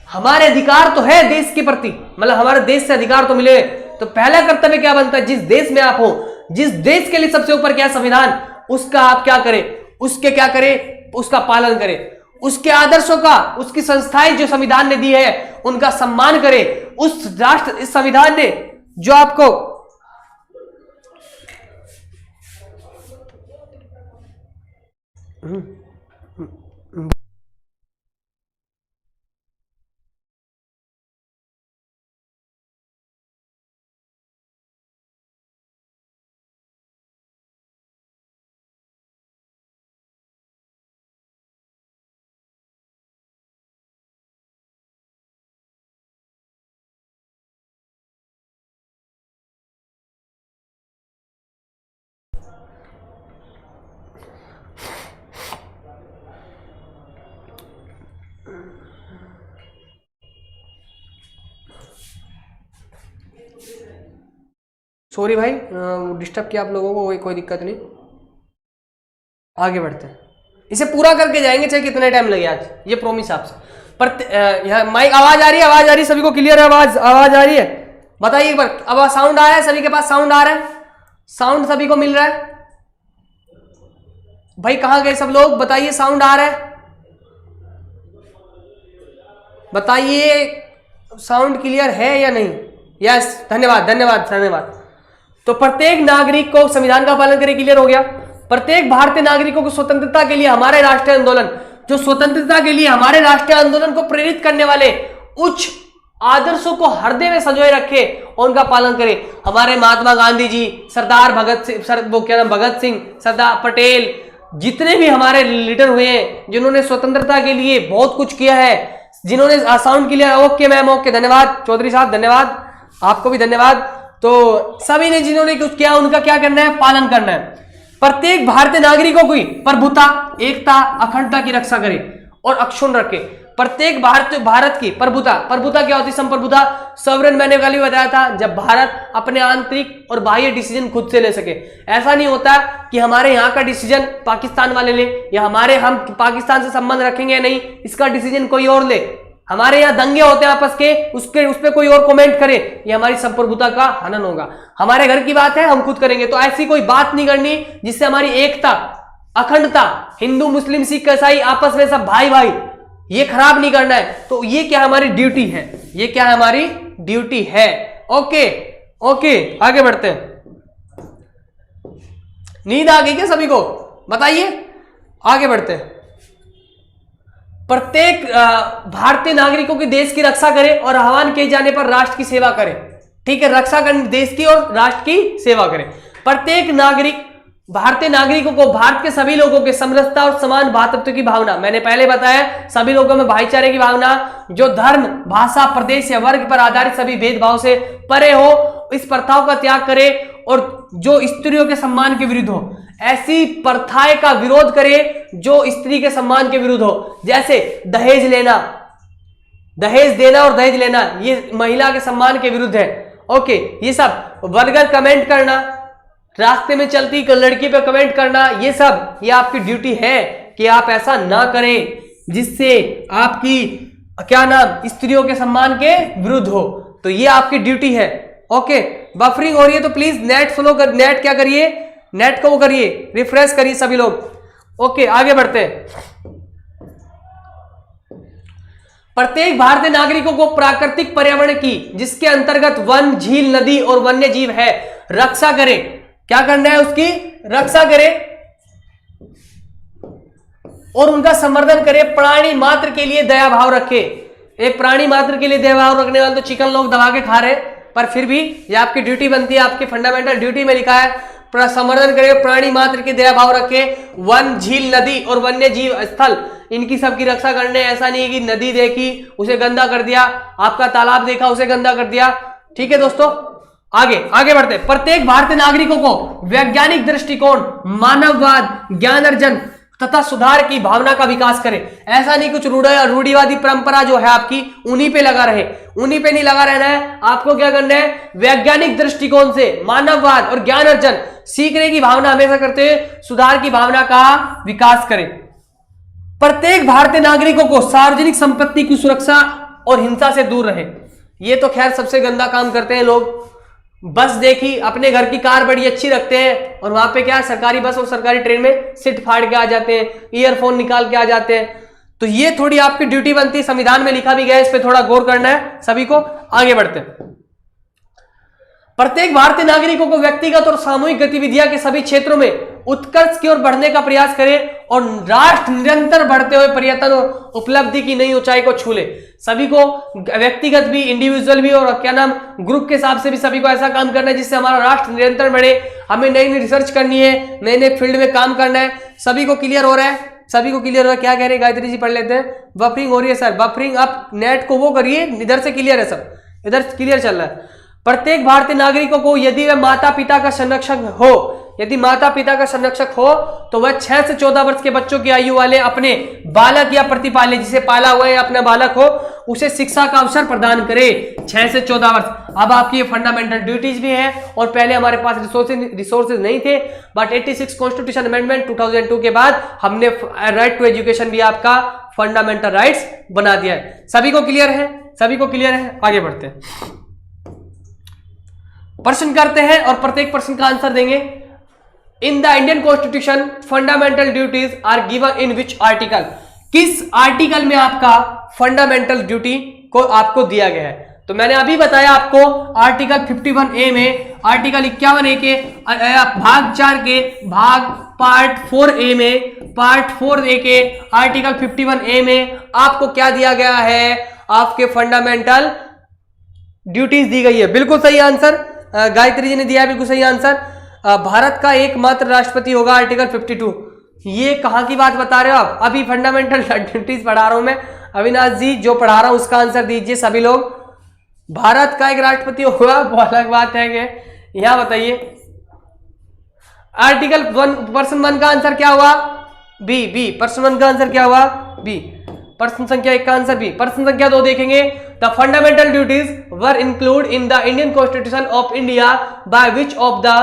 हमारे अधिकार तो है देश के प्रति, मतलब हमारे देश से अधिकार तो मिले, तो पहला कर्तव्य क्या बनता है? जिस देश में आप हो, जिस देश के लिए सबसे ऊपर क्या संविधान, उसका आप क्या करें? उसके क्या करें? उसका पालन करें। उसके आदर्शों का, उसकी संस्थाएं जो संविधान ने दी है उनका सम्मान करें। इस संविधान ने जो आपको सॉरी भाई, डिस्टर्ब किया आप लोगों को, कोई दिक्कत नहीं, आगे बढ़ते हैं। इसे पूरा करके जाएंगे चाहे कितना टाइम लगे आज, ये प्रॉमिस आपसे। पर यहाँ माइक आवाज आ रही है, आवाज आ रही है सभी को, क्लियर है आवाज, आवाज आ रही है? बताइए एक बार, अब साउंड आ रहा है सभी के पास? साउंड आ रहा है? साउंड सभी को मिल रहा है? भाई कहां गए सब लोग, बताइए साउंड आ रहा है? बताइए साउंड क्लियर है या नहीं? यस, धन्यवाद धन्यवाद धन्यवाद। तो प्रत्येक नागरिक को संविधान का पालन करें, क्लियर हो गया। प्रत्येक भारतीय नागरिकों को स्वतंत्रता के लिए हमारे राष्ट्रीय आंदोलन, जो स्वतंत्रता के लिए हमारे राष्ट्रीय आंदोलन को प्रेरित करने वाले उच्च आदर्शों को हृदय में संजोए रखे और उनका पालन करें। हमारे महात्मा गांधी जी, सरदार भगत सिंह, भगत सिंह, सरदार पटेल, जितने भी हमारे लीडर हुए हैं जिन्होंने स्वतंत्रता के लिए बहुत कुछ किया है, जिन्होंने sound clear, okay ma'am, okay, धन्यवाद चौधरी साहब, धन्यवाद, आपको भी धन्यवाद। तो सभी ने जिन्होंने कुछ किया उनका क्या करना है, पालन करना है। प्रत्येक भारतीय नागरिकों की प्रभुता, एकता, अखंडता की रक्षा करे और अक्षुण्ण रखे। प्रत्येक भारत की प्रभुता क्या होती है? संप्रभुता, सॉवरेन, मैंने कल भी बताया था, जब भारत अपने आंतरिक और बाह्य डिसीजन खुद से ले सके। ऐसा नहीं होता कि हमारे यहाँ का डिसीजन पाकिस्तान वाले ले, या हम पाकिस्तान से संबंध रखेंगे नहीं, इसका डिसीजन कोई और ले। हमारे यहाँ दंगे होते हैं आपस के, उस पर कोई और कमेंट करे, ये हमारी संप्रभुता का हनन होगा। हमारे घर की बात है, हम खुद करेंगे। तो ऐसी कोई बात नहीं करनी जिससे हमारी एकता, अखंडता, हिंदू मुस्लिम सिख ईसाई आपस में सब भाई भाई, ये खराब नहीं करना है। तो ये क्या हमारी ड्यूटी है, ये क्या हमारी ड्यूटी है। ओके ओके, आगे बढ़ते हैं। नींद आ गई क्या सभी को? बताइए, आगे बढ़ते हैं। प्रत्येक भारतीय नागरिकों की देश की रक्षा करें और आह्वान किए जाने पर राष्ट्र की सेवा करें। ठीक है, रक्षा करनी देश की और राष्ट्र की सेवा करें। प्रत्येक नागरिक, भारतीय नागरिकों को भारत के सभी लोगों के समरसता और समान भातृत्व की भावना, मैंने पहले बताया, सभी लोगों में भाईचारे की भावना, जो धर्म, भाषा, प्रदेश या वर्ग पर आधारित सभी भेदभाव से परे हो, इस प्रथाओं का त्याग करे और जो स्त्रियों के सम्मान के विरुद्ध हो, ऐसी प्रथाएं का विरोध करे जो स्त्री के सम्मान के विरुद्ध हो। जैसे दहेज लेना, दहेज देना और दहेज लेना, ये महिला के सम्मान के विरुद्ध है। ओके, ये सब वल्गर कमेंट करना, रास्ते में चलती लड़की पे कमेंट करना, ये सब, ये आपकी ड्यूटी है कि आप ऐसा ना करें जिससे आपकी क्या नाम, स्त्रियों के सम्मान के विरुद्ध हो। तो ये आपकी ड्यूटी है। ओके, बफरिंग हो रही है तो प्लीज नेट स्लो कर, नेट क्या करिए, नेट को वो करिए, रिफ्रेश करिए सभी लोग। ओके, आगे बढ़ते हैं। प्रत्येक भारतीय नागरिकों को प्राकृतिक पर्यावरण की, जिसके अंतर्गत वन, झील, नदी और वन्य जीव है, रक्षा करें। क्या करना है? उसकी रक्षा करें और उनका संवर्धन करें। प्राणी मात्र के लिए दया भाव रखे। एक प्राणी मात्र के लिए दया भाव रखने वाले तो चिकन लोग दबा के खा रहे, पर फिर भी ये आपकी ड्यूटी बनती है, आपकी फंडामेंटल ड्यूटी में लिखा है, संवर्धन करे, प्राणी मात्र की दया भाव रखे, वन, झील, नदी और वन्य जीव स्थल, इनकी सबकी रक्षा करने। ऐसा नहीं है कि नदी देखी उसे गंदा कर दिया, आपका तालाब देखा उसे गंदा कर दिया। ठीक है दोस्तों, आगे बढ़ते हैं। प्रत्येक भारतीय नागरिकों को वैज्ञानिक दृष्टिकोण, मानववाद, ज्ञान अर्जन तथा सुधार की भावना का विकास करें। ऐसा नहीं कुछ रूढ़िवादी परंपरा जो है आपकी, उन्हीं पे लगा रहे, उन्हीं पे नहीं लगा रहना है। आपको क्या करना है? वैज्ञानिक दृष्टिकोण से मानववाद और ज्ञान अर्जन, सीखने की भावना हमेशा करते हुए सुधार की भावना का विकास करें। प्रत्येक भारतीय नागरिकों को सार्वजनिक संपत्ति की सुरक्षा और हिंसा से दूर रहे। ये तो खैर सबसे गंदा काम करते हैं लोग। बस देखी, अपने घर की कार बड़ी अच्छी रखते हैं और वहां पे क्या, सरकारी बस और सरकारी ट्रेन में सीट फाड़ के आ जाते हैं, ईयरफोन निकाल के आ जाते हैं। तो ये थोड़ी आपकी ड्यूटी बनती है, संविधान में लिखा भी गया है, इस पे थोड़ा गौर करना है सभी को। आगे बढ़ते हैं। प्रत्येक भारतीय नागरिकों को व्यक्तिगत और सामूहिक गतिविधियां के सभी क्षेत्रों में उत्कर्ष की ओर बढ़ने का प्रयास करे और राष्ट्र निरंतर बढ़ते हुए पर्यटन और उपलब्धि की नई ऊंचाई को छू ले। सभी को व्यक्तिगत भी, इंडिविजुअल भी और क्या नाम, ग्रुप के हिसाब से भी सभी को ऐसा काम करना है जिससे हमारा राष्ट्र निरंतर बढ़े। हमें नई नई रिसर्च करनी है, नए नए फील्ड में काम करना है। सभी को क्लियर हो रहा है? सभी को क्लियर हो रहा है? क्या कह रहे हैं गायत्री जी, पढ़ लेते हैं। बफरिंग हो रही है सर, बफरिंग आप नेट को वो करिए, इधर से क्लियर है सब, इधर क्लियर चल रहा है। प्रत्येक भारतीय नागरिकों को यदि वह माता पिता का संरक्षक हो, यदि माता पिता का संरक्षक हो तो वह 6 से 14 वर्ष के बच्चों की आयु वाले अपने बालक या प्रतिपाले, जिसे पाला हुआ है अपना बालक हो, उसे शिक्षा का अवसर प्रदान करे 6 से 14 वर्ष। अब आपकी ये फंडामेंटल ड्यूटीज भी है, और पहले हमारे पास रिसोर्सेज नहीं थे, बट 86 कॉन्स्टिट्यूशन अमेंडमेंट 2002 के बाद हमने राइट टू एजुकेशन भी आपका फंडामेंटल राइट्स बना दिया है। सभी को क्लियर है? सभी को क्लियर है? आगे बढ़ते हैं, प्रश्न करते हैं और प्रत्येक प्रश्न का आंसर देंगे। In the Indian constitution fundamental duties are given in which article? किस आर्टिकल में आपका फंडामेंटल ड्यूटी को आपको दिया गया है? तो मैंने अभी बताया आपको आर्टिकल 51A में, आर्टिकल 51A के भाग 4 के भाग पार्ट 4A में, पार्ट 4A के आर्टिकल 51A में आपको क्या दिया गया है? आपके फंडामेंटल ड्यूटीज दी गई है। बिल्कुल सही आंसर गायत्री जी ने दिया है, बिल्कुल सही आंसर। भारत का एकमात्र राष्ट्रपति होगा, आर्टिकल 52। ये कहां की बात बता रहे हो आप? अभी फंडामेंटल ड्यूटीज पढ़ा रहा हूं मैं। अविनाश जी जो पढ़ा रहा हूं उसका आंसर दीजिए सभी लोग। भारत का एक राष्ट्रपति होगा वो अलग बात है कि यहां बताइए। आर्टिकल 1 पर्सन 1 का आंसर क्या हुआ? बी। पर्सन 1 का आंसर क्या हुआ? बी। प्रश्न संख्या 1 का आंसर बी। प्रश्न संख्या 2 देखेंगे। The fundamental duties were include in the Indian constitution of India by which of the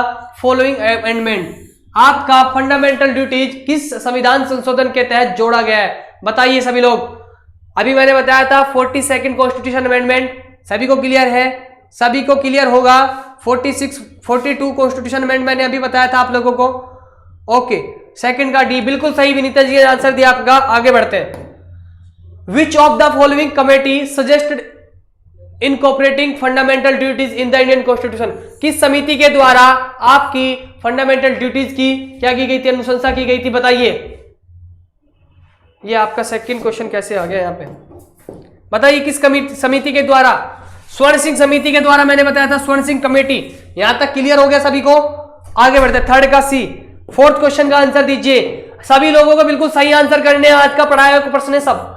following amendment? आपका फंडामेंटल ड्यूटीज किस संविधान संशोधन के तहत जोड़ा गया है? बताइए सभी लोग। अभी मैंने बताया था 42nd कॉन्स्टिट्यूशन अमेंडमेंट, सभी को क्लियर है? सभी को क्लियर होगा। 42 कॉन्स्टिट्यूशन अमेंडमेंट मैंने अभी बताया था आप लोगों को। ओके, सेकंड का डी बिल्कुल सही, विनीता जी ने आंसर दिया आपका। आगे बढ़ते हैं। Which of the following committee suggested incorporating fundamental duties in the Indian Constitution? किस समिति के द्वारा आपकी फंडामेंटल ड्यूटीज की क्या की गई थी, अनुशंसा की गई थी? बताइए। ये आपका सेकंड क्वेश्चन कैसे आ गया यहाँ पे? बताइए किस समिति के द्वारा? स्वर्ण सिंह समिति के द्वारा मैंने बताया था, स्वर्ण सिंह कमेटी। यहां तक क्लियर हो गया सभी को? आगे बढ़ते, थर्ड का सी। फोर्थ क्वेश्चन का आंसर दीजिए सभी लोगों को। बिल्कुल सही आंसर करने हैं, आज का पढ़ाया हुआ प्रश्न है सब।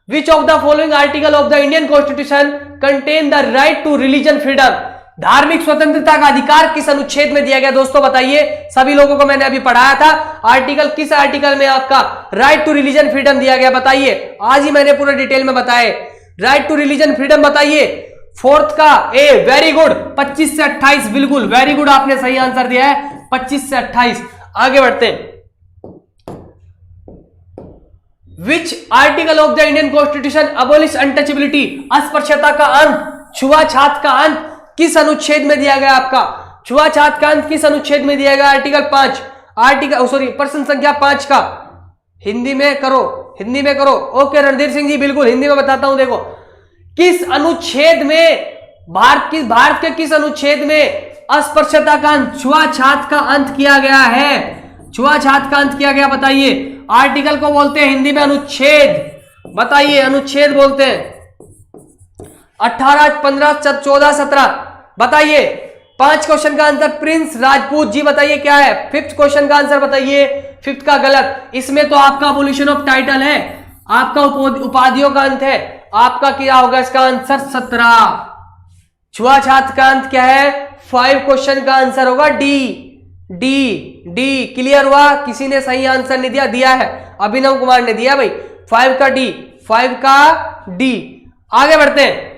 Which of the following article of the Indian Constitution contain the right to religion freedom? धार्मिक स्वतंत्रता का अधिकार किस अनुच्छेद में दिया गया दोस्तों? बताइए सभी लोगों को। मैंने अभी पढ़ाया था आर्टिकल, किस आर्टिकल में आपका राइट टू रिलीजन फ्रीडम दिया गया? बताइए, आज ही मैंने पूरा डिटेल में बताए। राइट टू रिलीजन फ्रीडम बताइए। फोर्थ का ए, वेरी गुड, 25 से 28, बिल्कुल वेरी गुड, आपने सही आंसर दिया है 25 से 28। आगे बढ़ते हैं। Which article of the Indian Constitution abolish untouchability? अस्पृश्यता का अंत, छुआछात का अंत किस अनुच्छेद में दिया गया आपका? छुआछात का अंत किस अनुच्छेद में दिया गया? आर्टिकल 5, प्रश्न संख्या 5 का हिंदी में करो, हिंदी में करो। ओके रणधीर सिंह जी, बिल्कुल हिंदी में बताता हूं। देखो किस अनुच्छेद में, भारत के किस अनुच्छेद में अस्पृश्यता का अंत, छुआछात का अंत किया गया है? छुआछात का अंत किया गया, बताइए। आर्टिकल को बोलते हैं हिंदी में अनुच्छेद, बताइए अनुच्छेद बोलते हैं। 18, 15, 14, 17 बताइए। 5 क्वेश्चन का आंसर प्रिंस राजपूत जी बताइए क्या है? 5th क्वेश्चन का आंसर बताइए। 5th का गलत। इसमें तो आपका अबोलिशन ऑफ टाइटल है, आपका उपाधियों का अंत है। आपका क्या होगा इसका आंसर? 17। छुआछात का अंत क्या है? 5 क्वेश्चन का आंसर होगा डी। डी क्लियर हुआ? किसी ने सही आंसर नहीं दिया? दिया है अभिनव कुमार ने दिया भाई, 5 का डी, 5 का डी। आगे बढ़ते हैं,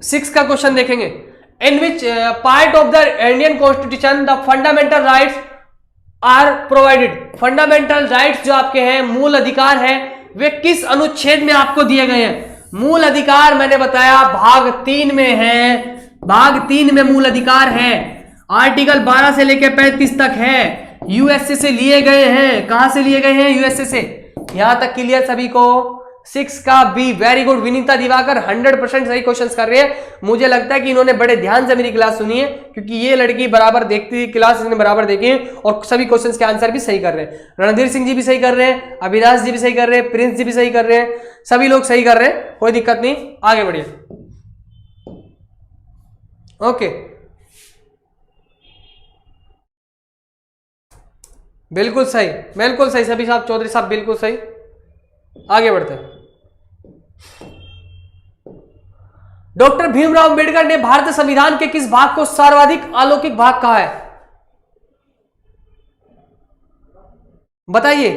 6 का क्वेश्चन देखेंगे। In which part of the Indian constitution the fundamental rights are provided? Fundamental rights जो आपके हैं, मूल अधिकार हैं, वे किस अनुच्छेद में आपको दिए गए हैं? मूल अधिकार मैंने बताया भाग 3 में है, भाग 3 में मूल अधिकार है। आर्टिकल 12 से लेकर 35 तक है, यूएसए से लिए गए हैं। कहां से लिए गए हैं? यूएसए से। यहां तक क्लियर सभी को? 6 का B, very good. Vinita Diwakar 100% सही क्वेश्चंस कर रहे हैं। मुझे लगता है कि इन्होंने बड़े ध्यान से मेरी क्लास सुनी है, क्योंकि ये लड़की बराबर देखती है क्लास, इसने बराबर देखी है और सभी क्वेश्चंस के आंसर भी सही कर रहे हैं। रणधीर सिंह जी भी सही कर रहे हैं, अविनाश जी भी सही कर रहे हैं, प्रिंस जी भी सही कर रहे हैं, सभी लोग सही कर रहे हैं, कोई दिक्कत नहीं। आगे बढ़िए। ओके, बिल्कुल सही, बिल्कुल सही सभी साहब, चौधरी साहब बिल्कुल सही। आगे बढ़ते हैं। डॉक्टर भीमराव अंबेडकर ने भारतीय संविधान के किस भाग को सर्वाधिक अलौकिक भाग कहा है? बताइए।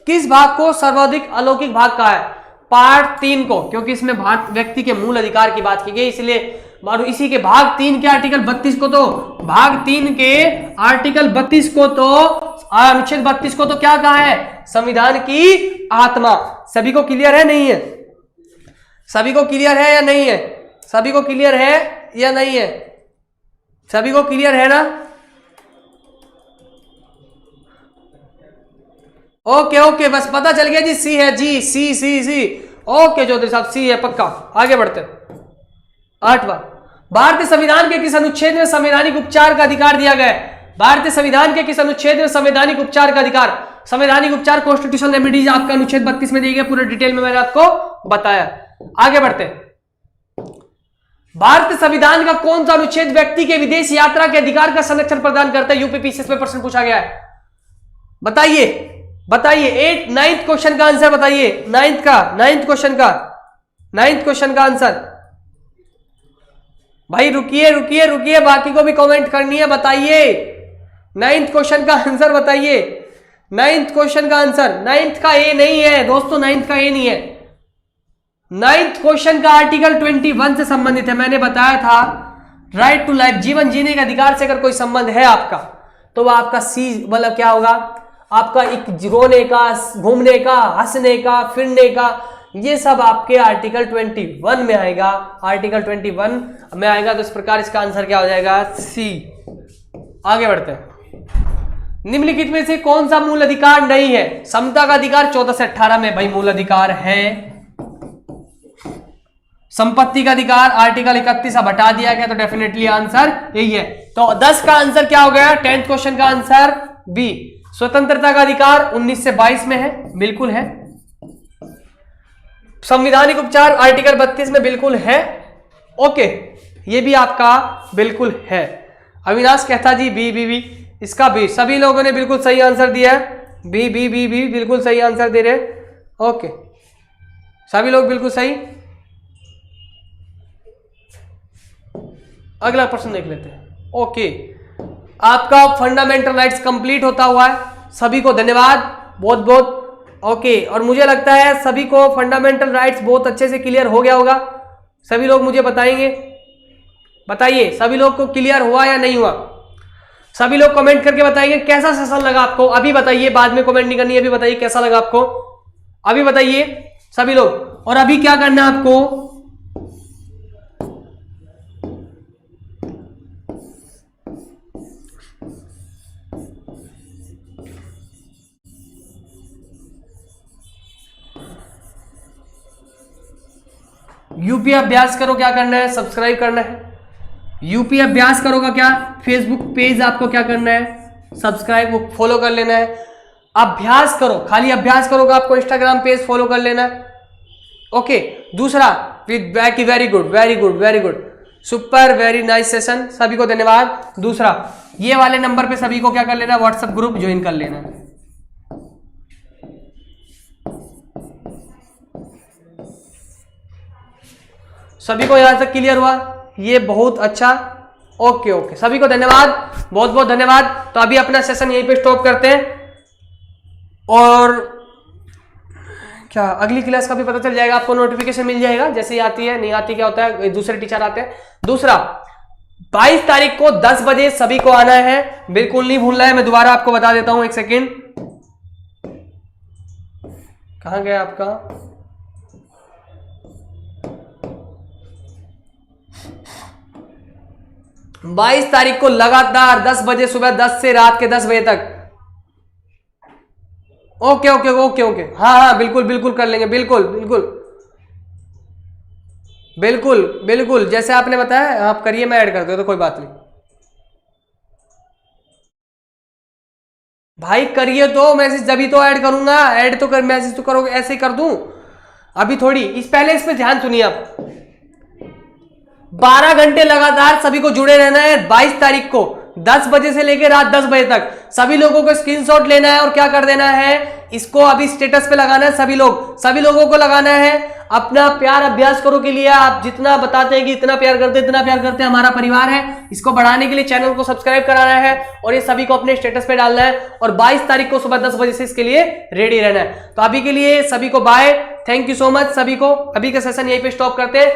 किस भाग को सर्वाधिक अलौकिक भाग कहा है? पार्ट 3 को, क्योंकि इसमें भारत व्यक्ति के मूल अधिकार की बात की गई, इसलिए इसी के भाग 3 के आर्टिकल 32 को तो भाग 3 के आर्टिकल 32 को तो अनुच्छेद 32 को तो क्या कहा है? संविधान की आत्मा। सभी को क्लियर है नहीं है? सभी को क्लियर है या नहीं है? सभी को क्लियर है या नहीं है? सभी को क्लियर है ना? ओके ओके, बस पता चल गया जी, सी है जी, सी सी सी। ओके चौधरी साहब, सी है पक्का। आगे बढ़ते हैं। 8वां, भारतीय संविधान के किस अनुच्छेद में संवैधानिक उपचार का अधिकार दिया गया है? भारतीय संविधान के किस अनुच्छेद में संवैधानिक उपचार का अधिकार? संवैधानिक उपचार कॉन्स्टिट्यूशनल रेमेडीज आपका अनुच्छेद 32 में दिए गए, पूरे डिटेल में मैंने आपको बताया। आगे बढ़ते हैं। भारतीय संविधान का कौन सा अनुच्छेद व्यक्ति के विदेश यात्रा के अधिकार का संरक्षण प्रदान करता है? यूपीपीसीएस में प्रश्न पूछा गया है, बताइए बताइए। 9th क्वेश्चन का आंसर बताइए। 9th क्वेश्चन का आंसर। भाई रुकिए रुकिए रुकिए, बाकी को भी कमेंट करनी है, बताइए। 9th क्वेश्चन का आंसर बताइए। 9th क्वेश्चन का आंसर। 9th का ए नहीं है दोस्तों, 9th का ए नहीं है। 9th क्वेश्चन का आर्टिकल 21 से संबंधित है। मैंने बताया था राइट टू लाइफ, जीवन जीने के अधिकार से अगर कोई संबंध है आपका, तो वह आपका सी मतलब क्या होगा? आपका एक रोने का, घूमने का, हंसने का, फिरने का, ये सब आपके आर्टिकल 21 में आएगा। आर्टिकल 21 में आएगा, तो इस प्रकार इसका आंसर क्या हो जाएगा? सी। आगे बढ़ते हैं। निम्नलिखित में से कौन सा मूल अधिकार नहीं है? समता का अधिकार 14 से 18 में भाई मूल अधिकार है। संपत्ति का अधिकार आर्टिकल 31 अब हटा दिया गया, तो डेफिनेटली आंसर यही है। तो 10 का आंसर क्या हो गया? 10th क्वेश्चन का आंसर बी। स्वतंत्रता का अधिकार 19 से 22 में है, बिल्कुल है। संवैधानिक उपचार आर्टिकल 32 में बिल्कुल है। ओके, ये भी आपका बिल्कुल है। अविनाश कहता जी बी बी बी, इसका बी। सभी लोगों ने बिल्कुल सही आंसर दिया है। बी बी बी बी बिल्कुल सही आंसर दे रहे। ओके, सभी लोग बिल्कुल सही। अगला प्रश्न देख लेते हैं। ओके, आपका फंडामेंटल राइट्स कंप्लीट होता हुआ है। सभी को धन्यवाद बहुत बहुत। ओके, और मुझे लगता है सभी को फंडामेंटल राइट्स बहुत अच्छे से क्लियर हो गया होगा। सभी लोग मुझे बताएंगे, बताइए सभी लोग को क्लियर हुआ या नहीं हुआ? सभी लोग कमेंट करके बताएंगे कैसा सेशन लगा आपको। अभी बताइए, बाद में कमेंट नहीं करनी है, अभी बताइए कैसा लगा आपको, अभी बताइए सभी लोग। और अभी क्या करना है आपको? यूपी अभ्यास करो, क्या करना है? सब्सक्राइब करना है। यूपी अभ्यास करोगा क्या? फेसबुक पेज आपको क्या करना है? सब्सक्राइब फॉलो कर लेना है। अभ्यास करो, खाली अभ्यास करोगे आपको इंस्टाग्राम पेज फॉलो कर लेना है। ओके, दूसरा very good very good very good, super, very nice session, सभी को धन्यवाद। दूसरा, ये वाले नंबर पे सभी को क्या कर लेना है? व्हाट्सएप ग्रुप ज्वाइन कर लेना है। सभी को यहां तक क्लियर हुआ? ये बहुत अच्छा। ओके ओके, सभी को धन्यवाद, बहुत बहुत धन्यवाद। तो अभी अपना सेशन यहीं पे स्टॉप करते हैं, और क्या अगली क्लास का भी पता चल जाएगा आपको, नोटिफिकेशन मिल जाएगा जैसे ही आती है। नहीं आती क्या होता है, दूसरे टीचर आते हैं। दूसरा, 22 तारीख को 10 बजे सभी को आना है, बिल्कुल नहीं भूलना है। मैं दोबारा आपको बता देता हूं, एक सेकेंड, कहां गया आपका? 22 तारीख को लगातार 10 बजे सुबह, 10 से रात के 10 बजे तक। ओके ओके ओके ओके, हाँ हाँ बिल्कुल बिल्कुल कर लेंगे, बिल्कुल बिल्कुल बिल्कुल बिल्कुल, जैसे आपने बताया आप करिए, मैं ऐड कर दूँ तो कोई बात नहीं भाई, करिए तो मैसेज, जब भी तो ऐड करूंगा। ऐड तो कर, मैसेज तो करोगे, ऐसे ही कर दूं अभी थोड़ी। इस पे ध्यान सुनिए आप। 12 घंटे लगातार सभी को जुड़े रहना है। 22 तारीख को 10 बजे से लेकर रात 10 बजे तक सभी लोगों को स्क्रीनशॉट लेना है और क्या कर देना है, इसको अभी स्टेटस पे लगाना है। सभी लोगों को लगाना है। अपना प्यार अभ्यास करो के लिए आप जितना बताते हैं कि इतना प्यार करते हैं, हमारा परिवार है, इसको बढ़ाने के लिए चैनल को सब्सक्राइब कराना है और ये सभी को अपने स्टेटस पे डालना है और 22 तारीख को सुबह 10 बजे से इसके लिए रेडी रहना है। तो अभी के लिए सभी को bye, thank you so much सभी को। अभी का सेशन यहीं पे स्टॉप करते हैं।